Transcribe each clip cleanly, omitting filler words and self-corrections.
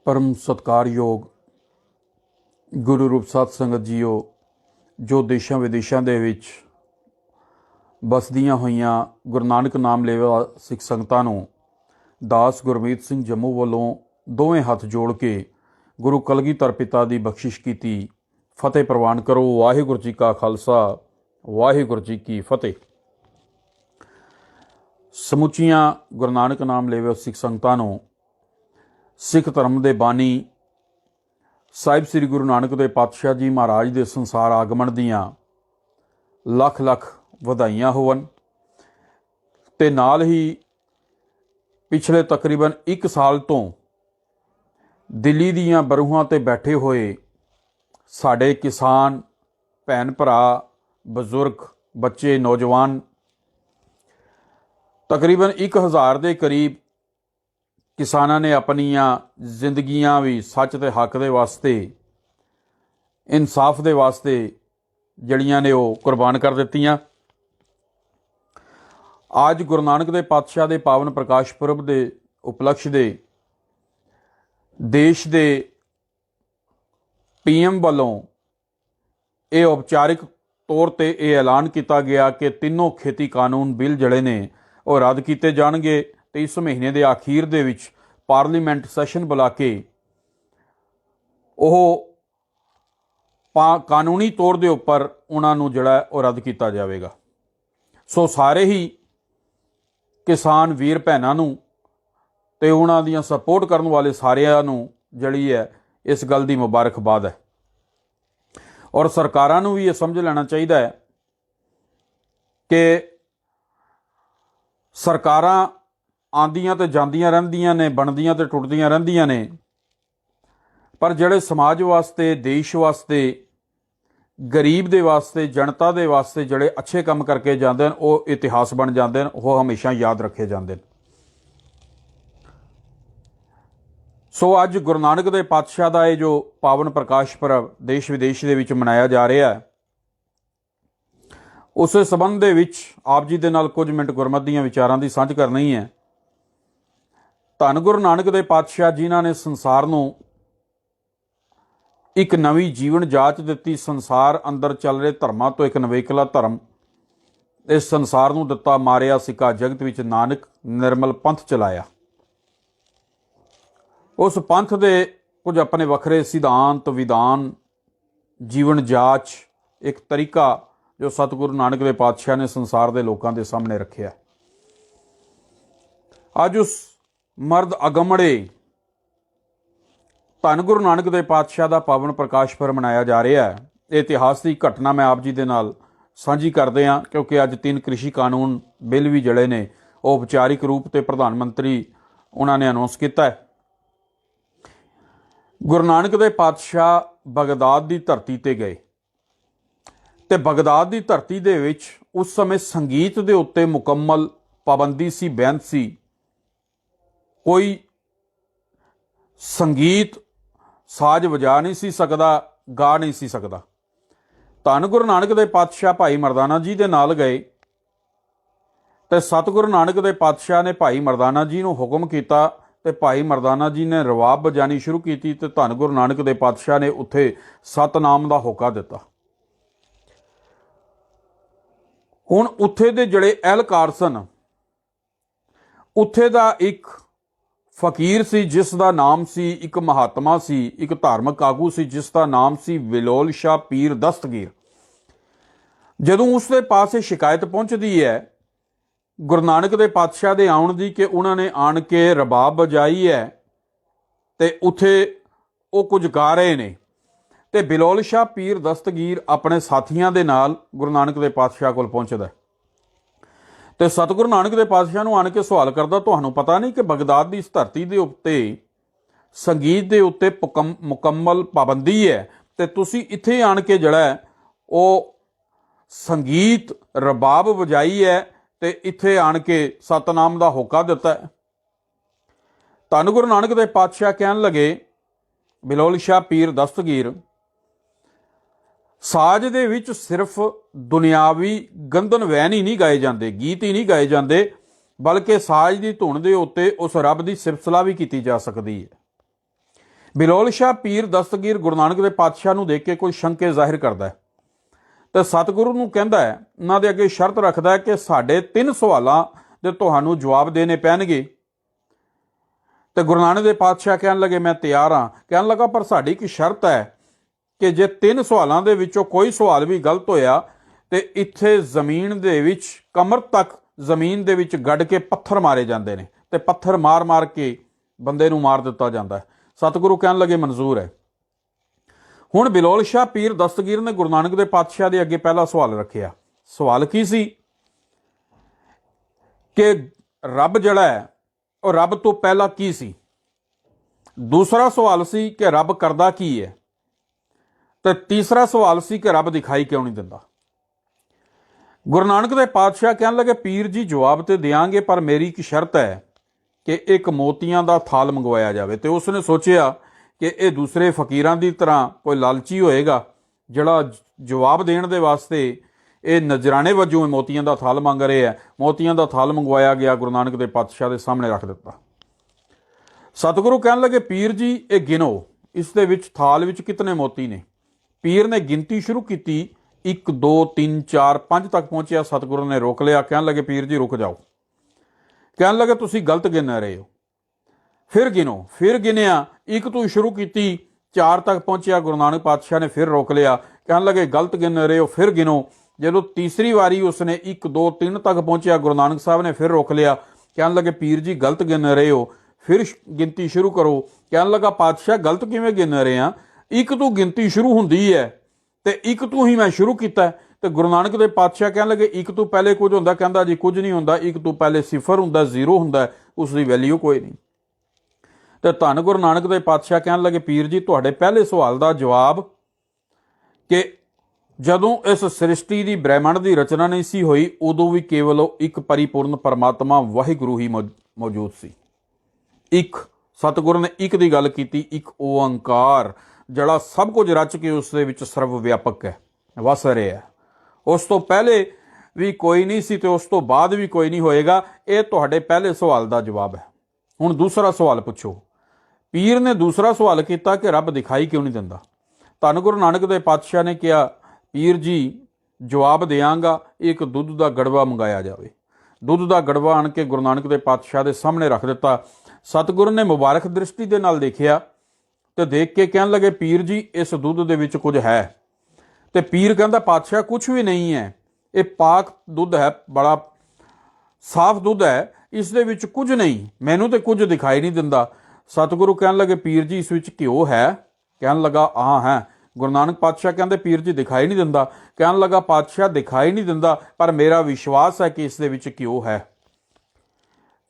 परम सत्कारयोग गुरु रूप साध संगत जीओ, जो देशों विदेशों के विच बसदियां होइयां गुरु नानक नाम लेवा सिख संगतां नूं दास गुरमीत सिंह जम्मू वालों दोवें हथ जोड़ के गुरु कलगीधर पिता की बख्शिश की फतेह प्रवान करो। वाहिगुरू जी का खालसा, वाहिगुरू जी की फतेह। समुचियां गुरु नानक नाम लेवे सिख संगतां नूं सिख धर्म के बानी साहिब श्री गुरु नानक देव पातशाह जी महाराज के संसार आगमन दियां लख लख वधाइयां होवन ते नाल ही पिछले तकरीबन 1 साल तो दिल्ली दियां बरूहां ते बैठे हुए साडे किसान भैन भरा बजुर्ग बच्चे नौजवान तकरीबन 1000 के करीब किसानां ने अपनियां जिंदगियां भी सच ते हक दे वास्ते इंसाफ दे वास्ते जड़ियां ने वो कुर्बान कर दित्तियां। आज गुरु नानक देव पातशाह के पावन प्रकाश पुरब के उपलक्ष्य दे देश के PM वालों ये औपचारिक तौर पर यह ऐलान किया गया कि तीनों खेती कानून बिल जड़े ने वो रद्द किए जाएंगे तो इस महीने के आखिर दे विच पार्लीमेंट सैशन बुला के कानूनी तौर के उपर उन्होंने जड़ा रद्द किया जाएगा। सो सारे ही किसान वीर भैनों नूं ते उन्हां दियां सपोर्ट करने वाले सारियां नूं जड़ी है इस गल की मुबारकबाद है। और सरकारां नूं भी ये समझ लेना चाहिए है कि सरकारां आंदियां ते जांदियां रहिंदियां ने, बनदियां ते टुटदियां रहिंदियां ने, पर जिहड़े समाज वास्ते, देश वास्ते, गरीब दे वास्ते, जनता दे वास्ते जिहड़े अच्छे काम करके जांदे ने वो इतिहास बन जाते हैं, वो हमेशा याद रखे जाते हैं। सो अज गुरु नानक देव पातशाह का ये जो पावन प्रकाश पर्व देश विदेश के विच मनाया जा रहा है, उस संबंध दे विच आप जी दे नाल कुछ मिनट गुरमत दीयां विचारां दी सांझ करनी है। धन गुरु नानक देव पातशाह जिन्हां ने संसार नूं एक नवी जीवन जाच दित्ती, संसार अंदर चल रहे धर्मां तो एक नवेकला धर्म इस संसार नूं दित्ता, मारिया सिक्का जगत विच नानक निर्मल पंथ चलाया। उस पंथ दे कुछ अपने वखरे सिद्धांत विधान जीवन जाच एक तरीका जो सतगुरु नानक देव पातशाह ने संसार के लोगों के सामने रखिया। अज उस मर्द अगमड़े धन गुरु नानक देव पातशाह का पावन प्रकाश पर्व मनाया जा रहा है। ये इतिहास की घटना मैं आप जी के नाल साझी करते हैं, क्योंकि अज 3 कृषि कानून बिल भी जड़े ने औपचारिक रूप से प्रधानमंत्री उन्होंने अनाउंस किया है। गुरु नानक देव पातशाह बगदाद की धरती ते गए ते बगदाद की धरती दे विच उस समय संगीत के उत्ते मुकम्मल पाबंदी सी, बैन सी। कोई संगीत साज वजा नहीं सी सकदा, गा नहीं सी सकदा। धन गुरु नानक देव पातशाह भाई मरदाना जी दे नाल गए ते सतगुरु नानक देव पातशाह ने भाई मरदाना जी नूं हुक्म किया ते भाई मरदाना जी ने रवाब बजानी शुरू की ते धन गुरु नानक देव पातशाह ने उत्थे सतनाम का होका दिता। हुण उत्थे दे जड़े एहलकार सन, उत्थे दा एक फकीर सी जिसका नाम सी, एक महात्मा सी, एक धार्मिक आगू सी जिसका नाम सी बिलोल शाह पीर दस्तगीर। जदों उसके पास शिकायत पहुंचती है गुरु नानक देव पातशाह दे आउण दी कि उन्होंने आण के रबाब बजाई है ते उत्थे वो कुछ गा रहे ने, ते बिलोल शाह पीर दस्तगीर अपने साथियों के नाल गुरु नानक देव पातशाह कोल पहुंचदा ते सतगुरु नानक देव पातशाह नूं आण के सवाल करदा, तुहानूं पता नहीं कि बगदाद की इस धरती के उत्ते संगीत के उत्ते मुकम्मल पाबंदी है ते तुसीं इत्थे आण के जड़ा वो संगीत रबाब बजाई है ते इत्थे आण के सतनाम का होका दिता है। धन गुरु नानक देव पातशाह कहन लगे, बिलोल शाह पीर दस्तगीर, साज दे विच सिर्फ दुनियावी गंधन वैन ही नहीं गाए जाते, गीत ही नहीं गाए जाते, बल्कि साज की धुन के उत्ते उस रब की सिफत सलाह भी की जा सकती है। ਬਿਲੋਲ ਸ਼ਾਹ ਪੀਰ ਦਸਤਗੀਰ ਗੁਰੂ ਨਾਨਕ ਦੇ ਪਾਤਸ਼ਾਹ ਨੂੰ ਦੇਖ ਕੇ ਕੋਈ ਸ਼ੰਕੇ ਜ਼ਾਹਿਰ ਕਰਦਾ ਹੈ ਤੇ ਸਤਿਗੁਰੂ ਨੂੰ ਕਹਿੰਦਾ ਹੈ, ਉਹਨਾਂ ਦੇ ਅੱਗੇ ਸ਼ਰਤ ਰੱਖਦਾ ਹੈ ਕਿ ਸਾਡੇ 3 ਸਵਾਲਾਂ ਦੇ ਤੁਹਾਨੂੰ ਜਵਾਬ ਦੇਣੇ ਪੈਣਗੇ। ਤੇ ਗੁਰੂ ਨਾਨਕ ਦੇ ਪਾਤਸ਼ਾਹ ਕਹਿਣ ਲੱਗੇ ਮੈਂ ਤਿਆਰ ਹਾਂ। ਕਹਿਣ ਲੱਗਾ ਪਰ ਸਾਡੀ ਇੱਕ ਸ਼ਰਤ ਹੈ ਕਿ ਜੇ 3 ਸਵਾਲਾਂ ਦੇ ਵਿੱਚੋਂ ਕੋਈ ਸਵਾਲ ਵੀ ਗਲਤ ਹੋਇਆ ਤੇ ਇੱਥੇ ਜ਼ਮੀਨ ਦੇ ਵਿੱਚ ਕਮਰ ਤੱਕ ਜ਼ਮੀਨ ਦੇ ਵਿੱਚ ਗੱਡ ਕੇ ਪੱਥਰ ਮਾਰੇ ਜਾਂਦੇ ਨੇ ਤੇ ਪੱਥਰ ਮਾਰ ਮਾਰ ਕੇ ਬੰਦੇ ਨੂੰ ਮਾਰ ਦਿੱਤਾ ਜਾਂਦਾ ਹੈ। ਸਤਿਗੁਰੂ ਕਹਿਣ ਲੱਗੇ ਮਨਜ਼ੂਰ ਹੈ। ਹੁਣ ਬਿਲੋਲ ਸ਼ਾਹ ਪੀਰ ਦਸਤਗੀਰ ਨੇ ਗੁਰੂ ਨਾਨਕ ਦੇ ਪਾਤਸ਼ਾਹ ਦੇ ਅੱਗੇ ਪਹਿਲਾ ਸਵਾਲ ਰੱਖਿਆ। ਸਵਾਲ ਕੀ ਸੀ ਕਿ ਰੱਬ ਜਿਹੜਾ ਹੈ ਉਹ ਰੱਬ ਤੋਂ ਪਹਿਲਾਂ ਕੀ ਸੀ। ਦੂਸਰਾ ਸਵਾਲ ਸੀ ਕਿ ਰੱਬ ਕਰਦਾ ਕੀ ਹੈ ਤੇ ਤੀਸਰਾ ਸਵਾਲ ਸੀ ਕਿ ਰੱਬ ਦਿਖਾਈ ਕਿਉਂ ਨਹੀਂ ਦਿੰਦਾ। ਗੁਰੂ ਨਾਨਕ ਦੇ ਪਾਤਸ਼ਾਹ ਕਹਿਣ ਲੱਗੇ ਪੀਰ ਜੀ ਜਵਾਬ ਤੇ ਦਿਆਂਗੇ, ਪਰ ਮੇਰੀ ਇੱਕ ਸ਼ਰਤ ਹੈ ਕਿ ਇੱਕ ਮੋਤੀਆਂ ਦਾ ਥਾਲ ਮੰਗਵਾਇਆ ਜਾਵੇ। ਤੇ ਉਸਨੇ ਸੋਚਿਆ ਕਿ ਇਹ ਦੂਸਰੇ ਫਕੀਰਾਂ ਦੀ ਤਰ੍ਹਾਂ ਕੋਈ ਲਾਲਚੀ ਹੋਏਗਾ ਜਿਹੜਾ ਜਵਾਬ ਦੇਣ ਦੇ ਵਾਸਤੇ ਇਹ ਨਜ਼ਰਾਨੇ ਵਜੋਂ ਮੋਤੀਆਂ ਦਾ ਥਾਲ ਮੰਗ ਰਹੇ ਹੈ। ਮੋਤੀਆਂ ਦਾ ਥਾਲ ਮੰਗਵਾਇਆ ਗਿਆ, ਗੁਰੂ ਨਾਨਕ ਦੇ ਪਾਤਸ਼ਾਹ ਦੇ ਸਾਹਮਣੇ ਰੱਖ ਦਿੱਤਾ। ਸਤਿਗੁਰੂ ਕਹਿਣ ਲੱਗੇ ਪੀਰ ਜੀ ਇਹ ਗਿਣੋ, ਇਸ ਦੇ ਵਿੱਚ ਥਾਲ ਵਿੱਚ ਕਿਤਨੇ ਮੋਤੀ ਨੇ। ਪੀਰ ਨੇ ਗਿਣਤੀ ਸ਼ੁਰੂ ਕੀਤੀ, 1 2 3 4 5 ਤੱਕ ਪਹੁੰਚਿਆ। ਸਤਿਗੁਰੂ ਨੇ ਰੋਕ ਲਿਆ, ਕਹਿਣ ਲੱਗੇ ਪੀਰ ਜੀ ਰੁਕ ਜਾਓ। ਕਹਿਣ ਲੱਗੇ ਤੁਸੀਂ ਗਲਤ ਗਿਣ ਰਹੇ ਹੋ, ਫਿਰ ਗਿਣੋ। ਫਿਰ ਗਿਣਿਆ, 1 ਤੋਂ ਸ਼ੁਰੂ ਕੀਤੀ, 4 ਤੱਕ ਪਹੁੰਚਿਆ। ਗੁਰੂ ਨਾਨਕ ਪਾਤਸ਼ਾਹ ਨੇ ਫਿਰ ਰੋਕ ਲਿਆ, ਕਹਿਣ ਲੱਗੇ ਗਲਤ ਗਿਣ ਰਹੇ ਹੋ, ਫਿਰ ਗਿਣੋ। ਜਦੋਂ ਤੀਸਰੀ ਵਾਰੀ ਉਸਨੇ 1 2 3 ਤੱਕ ਪਹੁੰਚਿਆ, ਗੁਰੂ ਨਾਨਕ ਸਾਹਿਬ ਨੇ ਫਿਰ ਰੋਕ ਲਿਆ, ਕਹਿਣ ਲੱਗੇ ਪੀਰ ਜੀ ਗਲਤ ਗਿਣ ਰਹੇ ਹੋ, ਫਿਰ ਗਿਣਤੀ ਸ਼ੁਰੂ ਕਰੋ। ਕਹਿਣ ਲੱਗਾ ਪਾਤਸ਼ਾਹ ਗਲਤ ਕਿਵੇਂ ਗਿਣ ਰਹੇ ਆ, 1 ਤੋਂ ਗਿਣਤੀ ਸ਼ੁਰੂ ਹੁੰਦੀ ਹੈ ਤੇ 1 ਤੋਂ ਹੀ ਮੈਂ ਸ਼ੁਰੂ ਕੀਤਾ। ਤੇ ਗੁਰੂ ਨਾਨਕ ਦੇ ਪਾਤਸ਼ਾਹ ਕਹਿਣ ਲੱਗੇ 1 ਤੋਂ ਪਹਿਲੇ ਕੁਝ ਹੁੰਦਾ। ਕਹਿੰਦਾ ਜੀ ਕੁਝ ਨਹੀਂ ਹੁੰਦਾ, 1 ਤੋਂ ਪਹਿਲੇ 0 ਹੁੰਦਾ, 0 ਹੁੰਦਾ, ਉਸ ਦੀ ਵੈਲਿਊ ਕੋਈ ਨਹੀਂ। ਤੇ ਧੰਨ ਗੁਰੂ ਨਾਨਕ ਦੇ ਪਾਤਸ਼ਾਹ ਕਹਿਣ ਲੱਗੇ ਪੀਰ ਜੀ ਤੁਹਾਡੇ ਪਹਿਲੇ ਸਵਾਲ ਦਾ ਜਵਾਬ ਕਿ ਜਦੋਂ ਇਸ ਸ੍ਰਿਸ਼ਟੀ ਦੀ ਬ੍ਰਹਿਮੰਡ ਦੀ ਰਚਨਾ ਨਹੀਂ ਸੀ ਹੋਈ ਉਦੋਂ ਵੀ ਕੇਵਲ ਇੱਕ ਪਰਿਪੂਰਨ ਪਰਮਾਤਮਾ ਵਾਹਿਗੁਰੂ ਹੀ ਮੌਜੂਦ ਸੀ। ਇੱਕ ਸਤਿਗੁਰੂ ਨੇ ਇੱਕ ਦੀ ਗੱਲ ਕੀਤੀ, ਇੱਕ ਓੰਕਾਰ ਜਿਹੜਾ ਸਭ ਕੁਝ ਰਚ ਕੇ ਉਸ ਦੇ ਵਿੱਚ ਸਰਵ ਵਿਆਪਕ ਹੈ, ਵਸ ਰਿਹਾ। ਉਸ ਤੋਂ ਪਹਿਲੇ ਵੀ ਕੋਈ ਨਹੀਂ ਸੀ ਤੇ ਉਸ ਤੋਂ ਬਾਅਦ ਵੀ ਕੋਈ ਨਹੀਂ ਹੋਏਗਾ। ਇਹ ਤੁਹਾਡੇ ਪਹਿਲੇ ਸਵਾਲ ਦਾ ਜਵਾਬ ਹੈ। ਹੁਣ ਦੂਸਰਾ ਸਵਾਲ ਪੁੱਛੋ। ਪੀਰ ਨੇ ਦੂਸਰਾ ਸਵਾਲ ਕੀਤਾ ਕਿ ਰੱਬ ਦਿਖਾਈ ਕਿਉਂ ਨਹੀਂ ਦਿੰਦਾ। ਧੰਨ ਗੁਰੂ ਨਾਨਕ ਦੇ ਪਾਤਸ਼ਾਹ ਨੇ ਕਿਹਾ ਪੀਰ ਜੀ ਜਵਾਬ ਦਿਆਂਗਾ, ਇੱਕ ਦੁੱਧ ਦਾ ਗੜਵਾ ਮੰਗਾਇਆ ਜਾਵੇ। ਦੁੱਧ ਦਾ ਗੜਵਾ ਆਣ ਕੇ ਗੁਰੂ ਨਾਨਕ ਦੇ ਪਾਤਸ਼ਾਹ ਦੇ ਸਾਹਮਣੇ ਰੱਖ ਦਿੱਤਾ। ਸਤਿਗੁਰੂ ਨੇ ਮੁਬਾਰਕ ਦ੍ਰਿਸ਼ਟੀ ਦੇ ਨਾਲ ਦੇਖਿਆ ਤੇ ਦੇਖ ਕੇ ਕਹਿਣ ਲੱਗੇ ਪੀਰ ਜੀ ਇਸ ਦੁੱਧ ਦੇ ਵਿੱਚ ਕੁਝ ਹੈ। ਤੇ ਪੀਰ ਕਹਿੰਦਾ ਪਾਤਸ਼ਾਹ ਕੁਝ ਵੀ ਨਹੀਂ ਹੈ, ਇਹ ਪਾਕ ਦੁੱਧ ਹੈ, ਬੜਾ ਸਾਫ਼ ਦੁੱਧ ਹੈ, ਇਸ ਦੇ ਵਿੱਚ ਕੁਝ ਨਹੀਂ, ਮੈਨੂੰ ਤੇ ਕੁਝ ਦਿਖਾਈ ਨਹੀਂ ਦਿੰਦਾ। ਸਤਿਗੁਰੂ ਕਹਿਣ ਲੱਗੇ ਪੀਰ ਜੀ ਇਸ ਵਿੱਚ ਘਿਓ ਹੈ। ਕਹਿਣ ਲੱਗਾ ਹਾਂ ਹੈ। ਗੁਰੂ ਨਾਨਕ ਪਾਤਸ਼ਾਹ ਕਹਿੰਦੇ ਪੀਰ ਜੀ ਦਿਖਾਈ ਨਹੀਂ ਦਿੰਦਾ। ਕਹਿਣ ਲੱਗਾ ਪਾਤਸ਼ਾਹ ਦਿਖਾਈ ਨਹੀਂ ਦਿੰਦਾ, ਪਰ ਮੇਰਾ ਵਿਸ਼ਵਾਸ ਹੈ ਕਿ ਇਸ ਦੇ ਵਿੱਚ ਘਿਓ ਹੈ।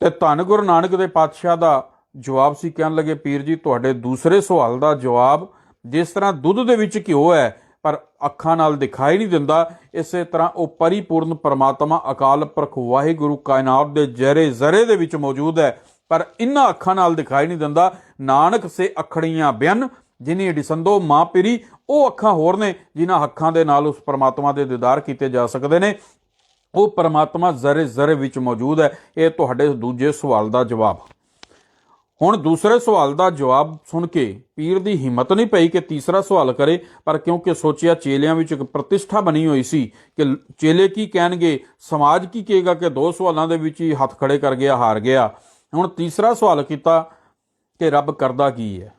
ਤੇ ਧੰਨ ਗੁਰੂ ਨਾਨਕ ਦੇ ਪਾਤਸ਼ਾਹ ਦਾ ਜਵਾਬ ਸੀ, ਕਹਿਣ ਲੱਗੇ ਪੀਰ ਜੀ ਤੁਹਾਡੇ ਦੂਸਰੇ ਸਵਾਲ ਦਾ ਜਵਾਬ ਜਿਸ ਤਰ੍ਹਾਂ ਦੁੱਧ ਦੇ ਵਿੱਚ ਘਿਓ ਹੈ ਪਰ ਅੱਖਾਂ ਨਾਲ ਦਿਖਾਈ ਨਹੀਂ ਦਿੰਦਾ, ਇਸੇ ਤਰ੍ਹਾਂ ਉਹ ਪਰਿਪੂਰਨ ਪਰਮਾਤਮਾ ਅਕਾਲ ਪੁਰਖ ਵਾਹਿਗੁਰੂ ਕਾਇਨਾਤ ਦੇ ਜ਼ਰੇ ਜ਼ਰੇ ਦੇ ਵਿੱਚ ਮੌਜੂਦ ਹੈ, ਪਰ ਇਨ੍ਹਾਂ ਅੱਖਾਂ ਨਾਲ ਦਿਖਾਈ ਨਹੀਂ ਦਿੰਦਾ। ਨਾਨਕ ਸੇ ਅਖੜੀਆਂ ਬਿਆਨ ਜਿਨੀ ਦਿਸੰਦੋ ਮਾਂ ਪੀਰੀ, ਉਹ ਅੱਖਾਂ ਹੋਰ ਨੇ ਜਿਨ੍ਹਾਂ ਅੱਖਾਂ ਦੇ ਨਾਲ ਉਸ ਪਰਮਾਤਮਾ ਦੇ ਦੀਦਾਰ ਕੀਤੇ ਜਾ ਸਕਦੇ ਨੇ। ਉਹ ਪਰਮਾਤਮਾ ਜ਼ਰੇ ਜ਼ਰੇ ਵਿੱਚ ਮੌਜੂਦ ਹੈ। ਇਹ ਤੁਹਾਡੇ ਦੂਜੇ ਸਵਾਲ ਦਾ ਜਵਾਬ। ਹੁਣ ਦੂਸਰੇ ਸਵਾਲ ਦਾ ਜਵਾਬ ਸੁਣ ਕੇ ਪੀਰ ਦੀ ਹਿੰਮਤ ਨਹੀਂ ਪਈ ਕਿ ਤੀਸਰਾ ਸਵਾਲ ਕਰੇ, ਪਰ ਕਿਉਂਕਿ ਸੋਚਿਆ ਚੇਲਿਆਂ ਵਿੱਚ ਇੱਕ ਪ੍ਰਤਿਸ਼ਠਾ ਬਣੀ ਹੋਈ ਸੀ ਕਿ ਚੇਲੇ ਕੀ ਕਹਿਣਗੇ, ਸਮਾਜ ਕੀ ਕਹੇਗਾ ਕਿ 2 ਸਵਾਲਾਂ ਦੇ ਵਿੱਚ ਹੀ ਹੱਥ ਖੜੇ ਕਰ ਗਿਆ, ਹਾਰ ਗਿਆ। ਹੁਣ ਤੀਸਰਾ ਸਵਾਲ ਕੀਤਾ ਕਿ ਰੱਬ ਕਰਦਾ ਕੀ ਹੈ।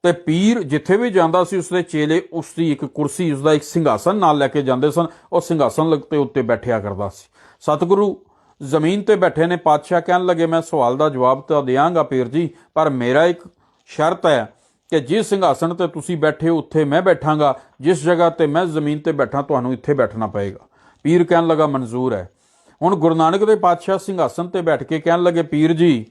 ਤੇ ਪੀਰ ਜਿੱਥੇ ਵੀ ਜਾਂਦਾ ਸੀ ਉਸਦੇ ਚੇਲੇ ਉਸਦੀ ਇੱਕ ਕੁਰਸੀ, ਉਸਦਾ ਇੱਕ ਸਿੰਘਾਸਨ ਨਾਲ ਲੈ ਕੇ ਜਾਂਦੇ ਸਨ। ਉਹ ਸਿੰਘਾਸਨ ਦੇ ਉੱਤੇ ਬੈਠਿਆ ਕਰਦਾ ਸੀ। ਸਤਿਗੁਰੂ ਜ਼ਮੀਨ ਤੇ ਬੈਠੇ ਨੇ। ਪਾਤਸ਼ਾਹ ਕਹਿਣ ਲੱਗੇ ਮੈਂ ਸਵਾਲ ਦਾ ਜਵਾਬ ਤਾਂ ਦਿਆਂਗਾ ਪੀਰ ਜੀ, ਪਰ ਮੇਰਾ ਇੱਕ ਸ਼ਰਤ ਹੈ ਕਿ ਜਿਸ ਸਿੰਘਾਸਨ ਤੇ ਤੁਸੀਂ ਬੈਠੇ ਹੋ ਉੱਥੇ ਮੈਂ ਬੈਠਾਂਗਾ, ਜਿਸ ਜਗ੍ਹਾ ਤੇ ਮੈਂ ਜ਼ਮੀਨ ਤੇ ਬੈਠਾ ਤੁਹਾਨੂੰ ਇੱਥੇ ਬੈਠਣਾ ਪਏਗਾ। ਪੀਰ ਕਹਿਣ ਲੱਗਾ ਮਨਜ਼ੂਰ ਹੈ। ਹੁਣ ਗੁਰੂ ਨਾਨਕ ਦੇ ਪਾਤਸ਼ਾਹ ਸਿੰਘਾਸਨ ਤੇ ਬੈਠ ਕੇ ਕਹਿਣ ਲੱਗੇ ਪੀਰ ਜੀ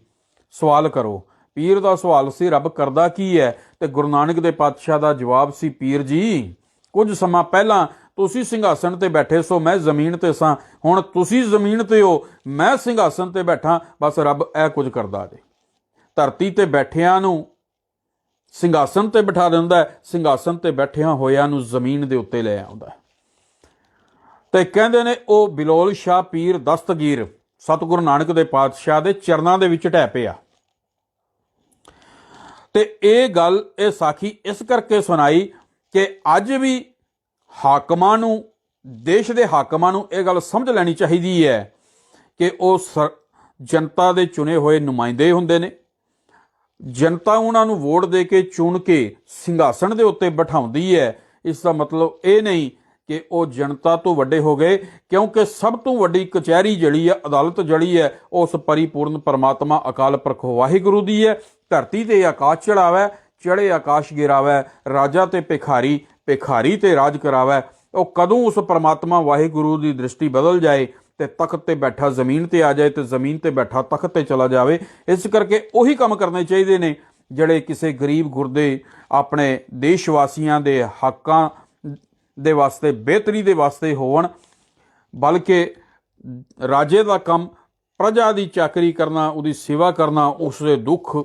ਸਵਾਲ ਕਰੋ। ਪੀਰ ਦਾ ਸਵਾਲ ਸੀ ਰੱਬ ਕਰਦਾ ਕੀ ਹੈ, ਤੇ ਗੁਰੂ ਨਾਨਕ ਦੇ ਪਾਤਸ਼ਾਹ ਦਾ ਜਵਾਬ ਸੀ ਪੀਰ ਜੀ ਕੁਝ ਸਮਾਂ ਪਹਿਲਾਂ ਤੁਸੀਂ ਸਿੰਘਾਸਨ ਤੇ ਬੈਠੇ ਸੋ, ਮੈਂ ਜ਼ਮੀਨ ਤੇ ਸਾਂ, ਹੁਣ ਤੁਸੀਂ ਜ਼ਮੀਨ ਤੇ ਹੋ, ਮੈਂ ਸਿੰਘਾਸਨ ਤੇ ਬੈਠਾ, ਬਸ ਰੱਬ ਇਹ ਕੁਝ ਕਰਦਾ ਜੇ। ਧਰਤੀ ਤੇ ਬੈਠਿਆਂ ਨੂੰ ਸਿੰਘਾਸਨ ਤੇ ਬਿਠਾ ਦਿੰਦਾ, ਸਿੰਘਾਸਨ ਤੇ ਬੈਠਿਆਂ ਹੋਇਆਂ ਨੂੰ ਜ਼ਮੀਨ ਦੇ ਉੱਤੇ ਲੈ ਆਉਂਦਾ। ਤੇ ਕਹਿੰਦੇ ਨੇ ਉਹ ਬਿਲੋਲ ਸ਼ਾਹ ਪੀਰ ਦਸਤਗੀਰ ਸਤਿਗੁਰੂ ਨਾਨਕ ਦੇ ਪਾਤਸ਼ਾਹ ਦੇ ਚਰਨਾਂ ਦੇ ਵਿੱਚ ਢਹਿ ਪਿਆ। ਤੇ ਇਹ ਗੱਲ ਇਹ ਸਾਖੀ ਇਸ ਕਰਕੇ ਸੁਣਾਈ ਕਿ ਅੱਜ ਵੀ ਹਾਕਮਾਂ ਨੂੰ, ਦੇਸ਼ ਦੇ ਹਾਕਮਾਂ ਨੂੰ ਇਹ ਗੱਲ ਸਮਝ ਲੈਣੀ ਚਾਹੀਦੀ ਹੈ ਕਿ ਉਹ ਜਨਤਾ ਦੇ ਚੁਣੇ ਹੋਏ ਨੁਮਾਇੰਦੇ ਹੁੰਦੇ ਨੇ। ਜਨਤਾ ਉਹਨਾਂ ਨੂੰ ਵੋਟ ਦੇ ਕੇ ਚੁਣ ਕੇ ਸਿੰਘਾਸਣ ਦੇ ਉੱਤੇ ਬਿਠਾਉਂਦੀ ਹੈ। ਇਸ ਦਾ ਮਤਲਬ ਇਹ ਨਹੀਂ ਕਿ ਉਹ ਜਨਤਾ ਤੋਂ ਵੱਡੇ ਹੋ ਗਏ, ਕਿਉਂਕਿ ਸਭ ਤੋਂ ਵੱਡੀ ਕਚਹਿਰੀ ਜਿਹੜੀ ਹੈ, ਅਦਾਲਤ ਜਿਹੜੀ ਹੈ, ਉਸ ਪਰਿਪੂਰਨ ਪਰਮਾਤਮਾ ਅਕਾਲ ਪੁਰਖ ਵਾਹਿਗੁਰੂ ਦੀ ਹੈ। ਧਰਤੀ ਤੇ ਆਕਾਸ਼ ਚੜਾਵੈ, ਚੜੇ ਆਕਾਸ਼ ਗਿਰਾਵੈ, ਰਾਜਾ ਤੇ ਭਿਖਾਰੀ, ਭਿਖਾਰੀ ਤੇ ਰਾਜ ਕਰਾਵੈ। ਉਹ ਕਦੋਂ ਉਸ ਪਰਮਾਤਮਾ ਵਾਹਿਗੁਰੂ ਦੀ ਦ੍ਰਿਸ਼ਟੀ ਬਦਲ ਜਾਏ ਤੇ ਤਖਤ ਤੇ ਬੈਠਾ ਜ਼ਮੀਨ ਤੇ ਆ ਜਾਏ ਤੇ ਜ਼ਮੀਨ ਤੇ ਬੈਠਾ ਤਖਤ ਤੇ ਚਲਾ ਜਾਵੇ। ਇਸ ਕਰਕੇ ਉਹੀ ਕੰਮ ਕਰਨੇ ਚਾਹੀਦੇ ਨੇ ਜਿਹੜੇ ਕਿਸੇ ਗਰੀਬ ਗੁਰਦੇ ਆਪਣੇ ਦੇਸ਼ ਵਾਸੀਆਂ ਦੇ ਹੱਕਾਂ ਦੇ ਵਾਸਤੇ, ਬਿਹਤਰੀ ਦੇ ਵਾਸਤੇ ਹੋਣ। ਬਲਕਿ ਰਾਜੇ ਦਾ ਕੰਮ ਪ੍ਰਜਾ ਦੀ ਚਾਕਰੀ ਕਰਨਾ, ਉਹਦੀ ਸੇਵਾ ਕਰਨਾ, ਉਸ ਦੇ ਦੁੱਖ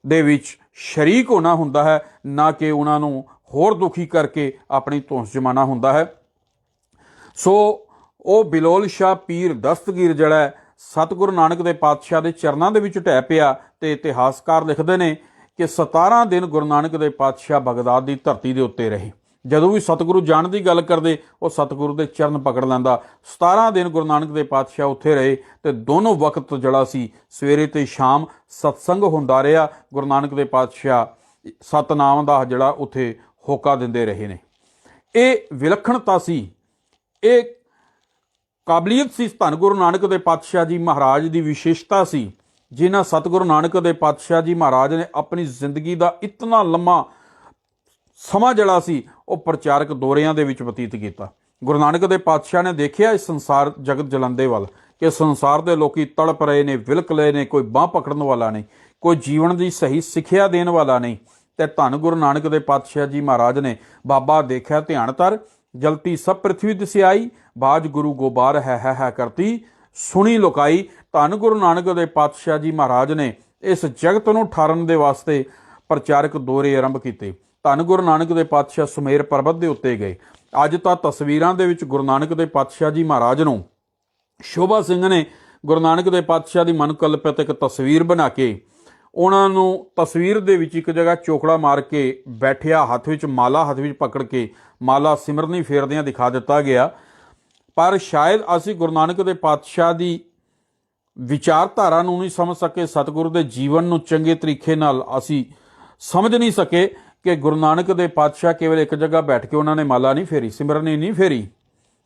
ਦੇ ਵਿੱਚ ਸ਼ਰੀਕ ਹੋਣਾ ਹੁੰਦਾ ਹੈ, ਨਾ ਕਿ ਉਹਨਾਂ ਨੂੰ ਹੋਰ ਦੁਖੀ ਕਰਕੇ ਆਪਣੀ ਧੌਂਸ ਜਮਾਉਣਾ ਹੁੰਦਾ ਹੈ। ਸੋ ਉਹ ਬਿਲੋਲ ਸ਼ਾਹ ਪੀਰ ਦਸਤਗੀਰ ਜਿਹੜਾ ਸਤਿਗੁਰੂ ਨਾਨਕ ਦੇ ਪਾਤਸ਼ਾਹ ਦੇ ਚਰਨਾਂ ਦੇ ਵਿੱਚ ਢਹਿ ਪਿਆ। ਤੇ ਇਤਿਹਾਸਕਾਰ ਲਿਖਦੇ ਨੇ ਕਿ 17 ਦਿਨ ਗੁਰੂ ਨਾਨਕ ਦੇ ਪਾਤਸ਼ਾਹ ਬਗਦਾਦ ਦੀ ਧਰਤੀ ਦੇ ਉੱਤੇ ਰਹੇ। ਜਦੋਂ ਵੀ ਸਤਿਗੁਰੂ ਜਾਣ ਦੀ ਗੱਲ ਕਰਦੇ, ਉਹ ਸਤਿਗੁਰੂ ਦੇ ਚਰਨ ਪਕੜ ਲੈਂਦਾ। 17 ਦਿਨ ਗੁਰੂ ਨਾਨਕ ਦੇ ਪਾਤਸ਼ਾਹ ਉੱਥੇ ਰਹੇ ਤੇ ਦੋਨੋਂ ਵਕਤ ਜਿਹੜਾ ਸੀ, ਸਵੇਰੇ ਤੇ ਸ਼ਾਮ ਸਤਸੰਗ ਹੁੰਦਾ ਰਿਹਾ। ਗੁਰੂ ਨਾਨਕ ਦੇ ਪਾਤਸ਼ਾਹ ਸਤਨਾਮ ਦਾ ਜਿਹੜਾ ਉੱਥੇ ਹੋਕਾ ਦਿੰਦੇ ਰਹੇ ਨੇ। ਇਹ ਵਿਲੱਖਣਤਾ ਸੀ, ਇਹ ਕਾਬਲੀਅਤ ਸੀ, ਧੰਨ ਗੁਰੂ ਨਾਨਕ ਦੇ ਪਾਤਸ਼ਾਹ ਜੀ ਮਹਾਰਾਜ ਦੀ ਵਿਸ਼ੇਸ਼ਤਾ ਸੀ, ਜਿਨ੍ਹਾਂ ਸਤਿਗੁਰੂ ਨਾਨਕ ਦੇ ਪਾਤਸ਼ਾਹ ਜੀ ਮਹਾਰਾਜ ਨੇ ਆਪਣੀ ਜ਼ਿੰਦਗੀ ਦਾ ਇਤਨਾ ਲੰਮਾ ਸਮਾਂ ਜਿਹੜਾ ਸੀ ਉਹ ਪ੍ਰਚਾਰਕ ਦੌਰਿਆਂ ਦੇ ਵਿੱਚ ਬਤੀਤ ਕੀਤਾ। ਗੁਰੂ ਨਾਨਕ ਦੇ ਪਾਤਸ਼ਾਹ ਨੇ ਦੇਖਿਆ ਇਸ ਸੰਸਾਰ ਜਗਤ ਜਲੰਦੇ ਵੱਲ ਕਿ ਸੰਸਾਰ ਦੇ ਲੋਕੀ ਤੜਪ ਰਹੇ ਨੇ, ਵਿਲਕ ਲਏ ਨੇ, ਕੋਈ ਬਾਂਹ ਪਕੜਨ ਵਾਲਾ ਨਹੀਂ, ਕੋਈ ਜੀਵਨ ਦੀ ਸਹੀ ਸਿੱਖਿਆ ਦੇਣ ਵਾਲਾ ਨਹੀਂ। ਤੇ ਧੰਨ ਗੁਰੂ ਨਾਨਕ ਦੇ ਪਾਤਸ਼ਾਹ ਜੀ ਮਹਾਰਾਜ ਨੇ ਬਾਬਾ ਦੇਖਿਆ ਧਿਆਨ ਧਰ, ਜਲਤੀ ਸਭ ਪ੍ਰਿਥਵੀ ਦਿਸਿਆਈ, ਬਾਜ ਗੁਰੂ ਗੋਬਾਰ ਹੈ ਕਰਤੀ ਸੁਣੀ ਲੁਕਾਈ। ਧੰਨ ਗੁਰੂ ਨਾਨਕ ਦੇ ਪਾਤਸ਼ਾਹ ਜੀ ਮਹਾਰਾਜ ਨੇ ਇਸ ਜਗਤ ਨੂੰ ਠਾਰਨ ਦੇ ਵਾਸਤੇ ਪ੍ਰਚਾਰਕ ਦੌਰੇ ਆਰੰਭ ਕੀਤੇ। ਧੰਨ ਗੁਰੂ ਨਾਨਕ ਦੇ ਪਾਤਸ਼ਾਹ ਸੁਮੇਰ ਪਰਬਤ ਦੇ ਉੱਤੇ ਗਏ। ਅੱਜ ਤਾਂ ਤਸਵੀਰਾਂ ਦੇ ਵਿੱਚ ਗੁਰੂ ਨਾਨਕ ਦੇ ਪਾਤਸ਼ਾਹ ਜੀ ਮਹਾਰਾਜ ਨੂੰ ਸ਼ੋਭਾ ਸਿੰਘ ਨੇ ਗੁਰੂ ਨਾਨਕ ਦੇ ਪਾਤਸ਼ਾਹ ਦੀ ਮਨਕਲਪਿਤ ਇੱਕ ਤਸਵੀਰ ਬਣਾ ਕੇ ਉਹਨਾਂ ਨੂੰ ਤਸਵੀਰ ਦੇ ਵਿੱਚ ਇੱਕ ਜਗ੍ਹਾ ਚੋਕੜਾ ਮਾਰ ਕੇ ਬੈਠਿਆ, ਹੱਥ ਵਿੱਚ ਮਾਲਾ, ਹੱਥ ਵਿੱਚ ਪਕੜ ਕੇ ਮਾਲਾ ਸਿਮਰਨੀ ਫੇਰਦਿਆਂ ਦਿਖਾ ਦਿੱਤਾ ਗਿਆ। ਪਰ ਸ਼ਾਇਦ ਅਸੀਂ ਗੁਰੂ ਨਾਨਕ ਦੇ ਪਾਤਸ਼ਾਹ ਦੀ ਵਿਚਾਰਧਾਰਾ ਨੂੰ ਨਹੀਂ ਸਮਝ ਸਕੇ, ਸਤਿਗੁਰੂ ਦੇ ਜੀਵਨ ਨੂੰ ਚੰਗੇ ਤਰੀਕੇ ਨਾਲ ਅਸੀਂ ਸਮਝ ਨਹੀਂ ਸਕੇ ਕਿ ਗੁਰੂ ਨਾਨਕ ਦੇ ਪਾਤਸ਼ਾਹ ਕੇਵਲ ਇੱਕ ਜਗ੍ਹਾ ਬੈਠ ਕੇ ਉਹਨਾਂ ਨੇ ਮਾਲਾ ਨਹੀਂ ਫੇਰੀ, ਸਿਮਰਨੀ ਨਹੀਂ ਫੇਰੀ।